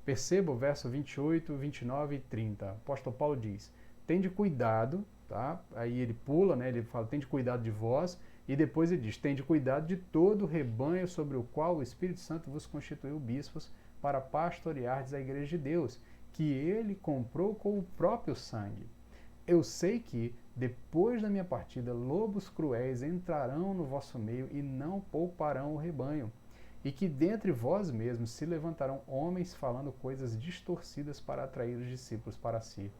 Perceba o verso 28, 29 e 30. O apóstolo Paulo diz: tende cuidado, tá? Aí ele pula, né? Ele fala: tende cuidado de vós, e depois ele diz: tende cuidado de todo o rebanho sobre o qual o Espírito Santo vos constituiu bispos para pastoreardes a igreja de Deus, que ele comprou com o próprio sangue. Eu sei que, depois da minha partida, lobos cruéis entrarão no vosso meio e não pouparão o rebanho, e que dentre vós mesmos se levantarão homens falando coisas distorcidas para atrair os discípulos para si.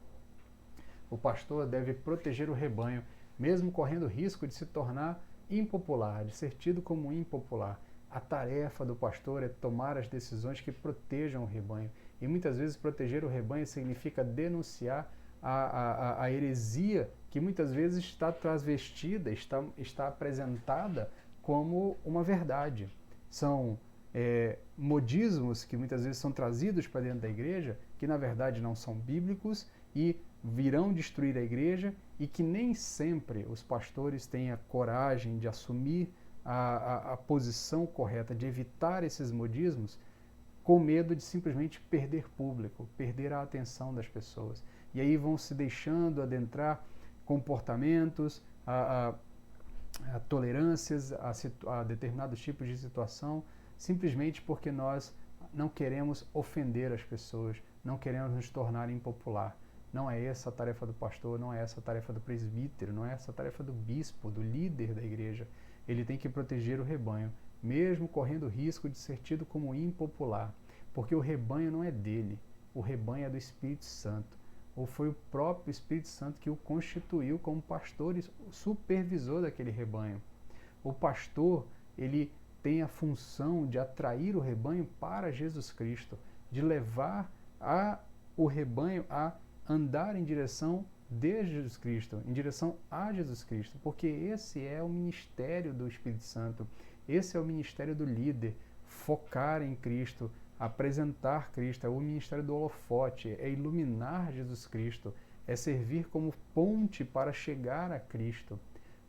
O pastor deve proteger o rebanho, mesmo correndo o risco de se tornar impopular, de ser tido como impopular. A tarefa do pastor é tomar as decisões que protejam o rebanho. E muitas vezes proteger o rebanho significa denunciar a heresia que muitas vezes está transvestida, está apresentada como uma verdade. São modismos que muitas vezes são trazidos para dentro da igreja, que na verdade não são bíblicos e virão destruir a igreja, e que nem sempre os pastores têm a coragem de assumir a posição correta, de evitar esses modismos, com medo de simplesmente perder público, perder a atenção das pessoas. E aí vão se deixando adentrar comportamentos, a tolerâncias a determinados tipos de situação, simplesmente porque nós não queremos ofender as pessoas, não queremos nos tornar impopular. Não é essa a tarefa do pastor, não é essa a tarefa do presbítero, não é essa a tarefa do bispo, do líder da igreja. Ele tem que proteger o rebanho, mesmo correndo o risco de ser tido como impopular, porque o rebanho não é dele, o rebanho é do Espírito Santo. Ou foi o próprio Espírito Santo que o constituiu como pastor e supervisor daquele rebanho. O pastor, ele tem a função de atrair o rebanho para Jesus Cristo, de levar o rebanho a andar em direção de Jesus Cristo, em direção a Jesus Cristo, porque esse é o ministério do Espírito Santo, esse é o ministério do líder, focar em Cristo, apresentar Cristo, é o ministério do holofote, é iluminar Jesus Cristo, é servir como ponte para chegar a Cristo.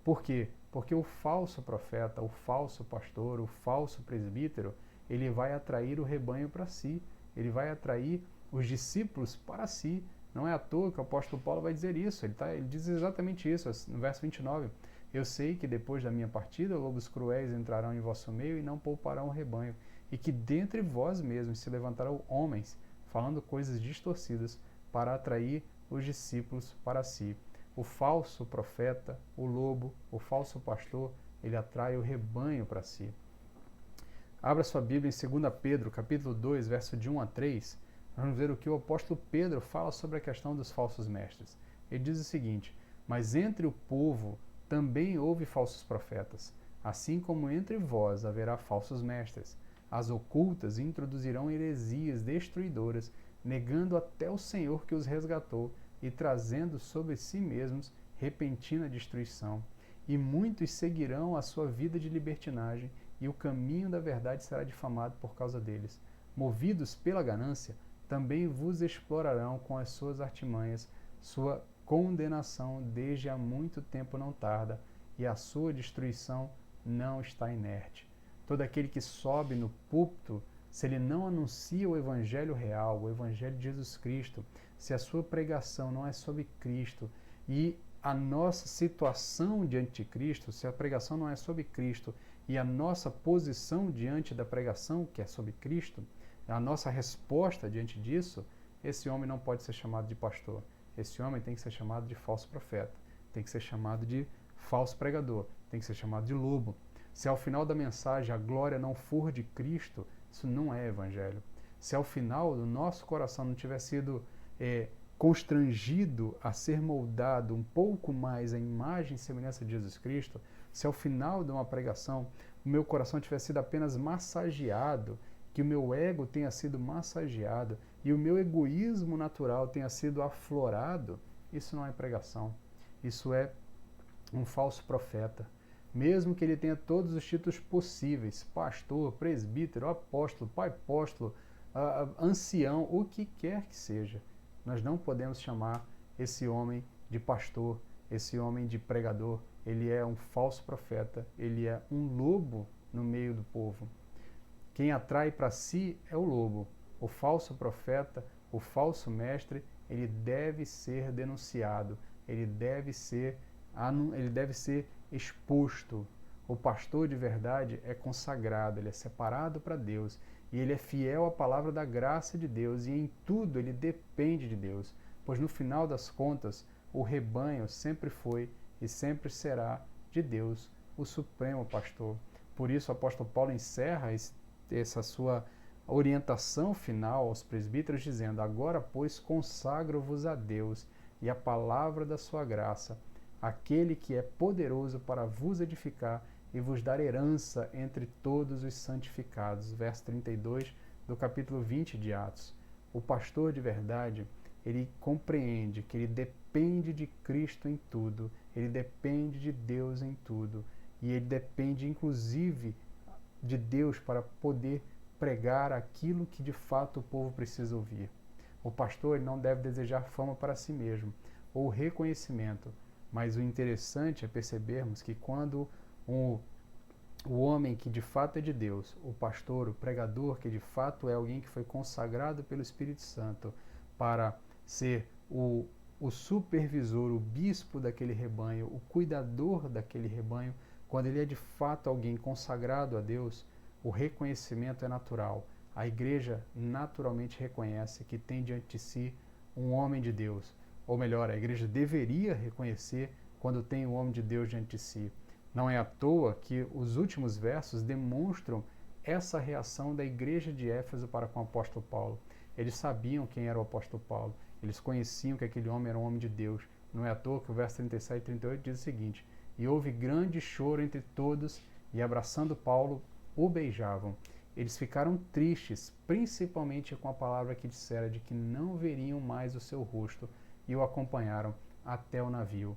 Por quê? Porque o falso profeta, o falso pastor, o falso presbítero, ele vai atrair o rebanho para si, ele vai atrair os discípulos para si. Não é à toa que o apóstolo Paulo vai dizer isso, ele diz exatamente isso, no verso 29. Eu sei que depois da minha partida, lobos cruéis entrarão em vosso meio e não pouparão o rebanho, e que dentre vós mesmos se levantarão homens, falando coisas distorcidas, para atrair os discípulos para si. O falso profeta, o lobo, o falso pastor, ele atrai o rebanho para si. Abra sua Bíblia em 2 Pedro, capítulo 2, verso de 1 a 3, vamos ver o que o apóstolo Pedro fala sobre a questão dos falsos mestres. Ele diz o seguinte: mas entre o povo também houve falsos profetas, assim como entre vós haverá falsos mestres. As ocultas introduzirão heresias destruidoras, negando até o Senhor que os resgatou e trazendo sobre si mesmos repentina destruição. E muitos seguirão a sua vida de libertinagem, e o caminho da verdade será difamado por causa deles. Movidos pela ganância, também vos explorarão com as suas artimanhas. Sua condenação desde há muito tempo não tarda, e a sua destruição não está inerte. Todo aquele que sobe no púlpito, se ele não anuncia o evangelho real, o evangelho de Jesus Cristo, se a sua pregação não é sobre Cristo e a nossa situação diante de Cristo, se a pregação não é sobre Cristo e a nossa posição diante da pregação, que é sobre Cristo, a nossa resposta diante disso, esse homem não pode ser chamado de pastor. Esse homem tem que ser chamado de falso profeta, tem que ser chamado de falso pregador, tem que ser chamado de lobo. Se ao final da mensagem a glória não for de Cristo, isso não é evangelho. Se ao final do nosso coração não tiver sido constrangido a ser moldado um pouco mais à imagem e semelhança de Jesus Cristo, se ao final de uma pregação o meu coração tiver sido apenas massageado, que o meu ego tenha sido massageado e o meu egoísmo natural tenha sido aflorado, isso não é pregação. Isso é um falso profeta. Mesmo que ele tenha todos os títulos possíveis, pastor, presbítero, apóstolo, pai apóstolo, ancião, o que quer que seja, nós não podemos chamar esse homem de pastor, esse homem de pregador, ele é um falso profeta, ele é um lobo no meio do povo. Quem atrai para si é o lobo. O falso profeta, o falso mestre, ele deve ser denunciado, ele deve ser exposto. O pastor de verdade é consagrado, ele é separado para Deus e ele é fiel à palavra da graça de Deus e em tudo ele depende de Deus, pois no final das contas o rebanho sempre foi e sempre será de Deus, o supremo pastor. Por isso o apóstolo Paulo encerra essa sua orientação final aos presbíteros dizendo: agora, pois, consagro-vos a Deus e a palavra da sua graça, aquele que é poderoso para vos edificar e vos dar herança entre todos os santificados. Verso 32 do capítulo 20 de Atos. O pastor de verdade, ele compreende que ele depende de Cristo em tudo, ele depende de Deus em tudo, e ele depende inclusive de Deus para poder pregar aquilo que de fato o povo precisa ouvir. O pastor ele não deve desejar fama para si mesmo ou reconhecimento, mas o interessante é percebermos que quando o homem que de fato é de Deus, o pastor, o pregador, que de fato é alguém que foi consagrado pelo Espírito Santo para ser o supervisor, o bispo daquele rebanho, o cuidador daquele rebanho, quando ele é de fato alguém consagrado a Deus, o reconhecimento é natural. A igreja naturalmente reconhece que tem diante de si um homem de Deus. Ou melhor, a igreja deveria reconhecer quando tem um homem de Deus diante de si. Não é à toa que os últimos versos demonstram essa reação da igreja de Éfeso para com o apóstolo Paulo. Eles sabiam quem era o apóstolo Paulo. Eles conheciam que aquele homem era um homem de Deus. Não é à toa que o verso 37 e 38 diz o seguinte: e houve grande choro entre todos, e abraçando Paulo, o beijavam. Eles ficaram tristes, principalmente com a palavra que dissera de que não veriam mais o seu rosto, e o acompanharam até o navio.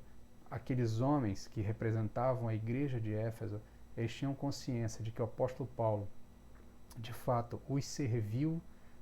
Aqueles homens que representavam a igreja de Éfeso, eles tinham consciência de que o apóstolo Paulo, de fato, os serviu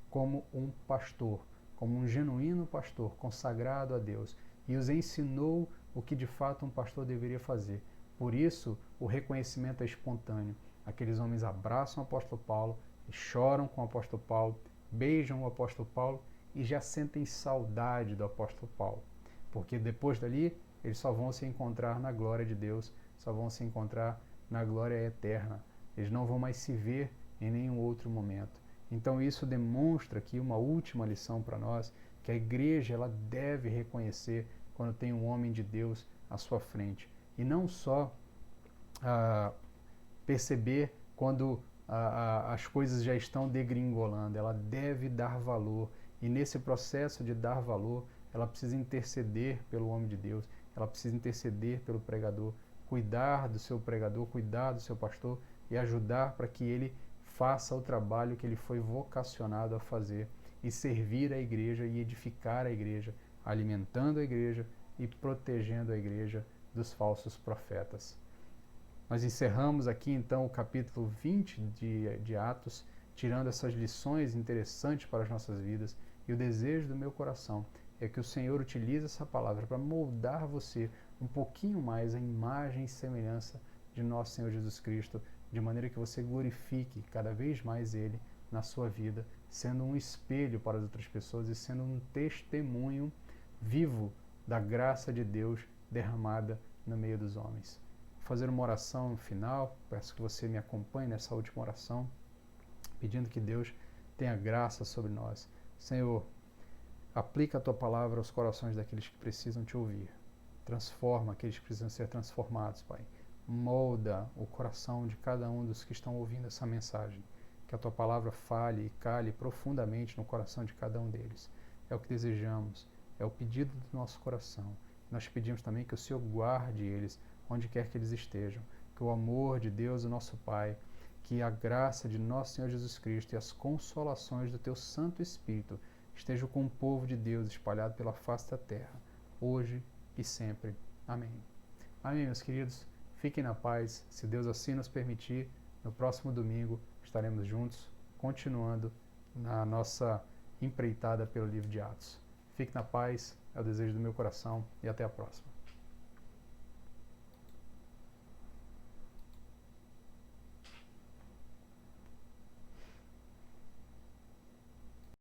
como um pastor, como um genuíno pastor consagrado a Deus, e os ensinou o que de fato um pastor deveria fazer. Por isso, o reconhecimento é espontâneo. Aqueles homens abraçam o apóstolo Paulo, choram com o apóstolo Paulo, beijam o apóstolo Paulo e já sentem saudade do apóstolo Paulo. Porque depois dali, eles só vão se encontrar na glória de Deus, só vão se encontrar na glória eterna. Eles não vão mais se ver em nenhum outro momento. Então isso demonstra aqui uma última lição para nós, que a igreja ela deve reconhecer quando tem um homem de Deus à sua frente. E não só perceber quando as coisas já estão degringolando, ela deve dar valor. E nesse processo de dar valor, ela precisa interceder pelo homem de Deus, ela precisa interceder pelo pregador, cuidar do seu pregador, cuidar do seu pastor e ajudar para que ele faça o trabalho que ele foi vocacionado a fazer e servir a igreja e edificar a igreja, alimentando a igreja e protegendo a igreja dos falsos profetas. Nós encerramos aqui então o capítulo 20 de Atos, tirando essas lições interessantes para as nossas vidas, e o desejo do meu coração é que o Senhor utilize essa palavra para moldar você um pouquinho mais a imagem e semelhança de nosso Senhor Jesus Cristo, de maneira que você glorifique cada vez mais Ele na sua vida, sendo um espelho para as outras pessoas e sendo um testemunho vivo da graça de Deus derramada no meio dos homens. Vou fazer uma oração final, peço que você me acompanhe nessa última oração, pedindo que Deus tenha graça sobre nós. Senhor, aplica a Tua palavra aos corações daqueles que precisam Te ouvir. Transforma aqueles que precisam ser transformados, Pai. Molda o coração de cada um dos que estão ouvindo essa mensagem. Que a Tua palavra fale e cale profundamente no coração de cada um deles. É o que desejamos, é o pedido do nosso coração. Nós pedimos também que o Senhor guarde eles onde quer que eles estejam. Que o amor de Deus, o nosso Pai, que a graça de nosso Senhor Jesus Cristo e as consolações do Teu Santo Espírito estejam com o povo de Deus espalhado pela face da terra, hoje e sempre. Amém. Amém, meus queridos. Fiquem na paz. Se Deus assim nos permitir, no próximo domingo estaremos juntos, continuando na nossa empreitada pelo livro de Atos. Fique na paz, é o desejo do meu coração e até a próxima.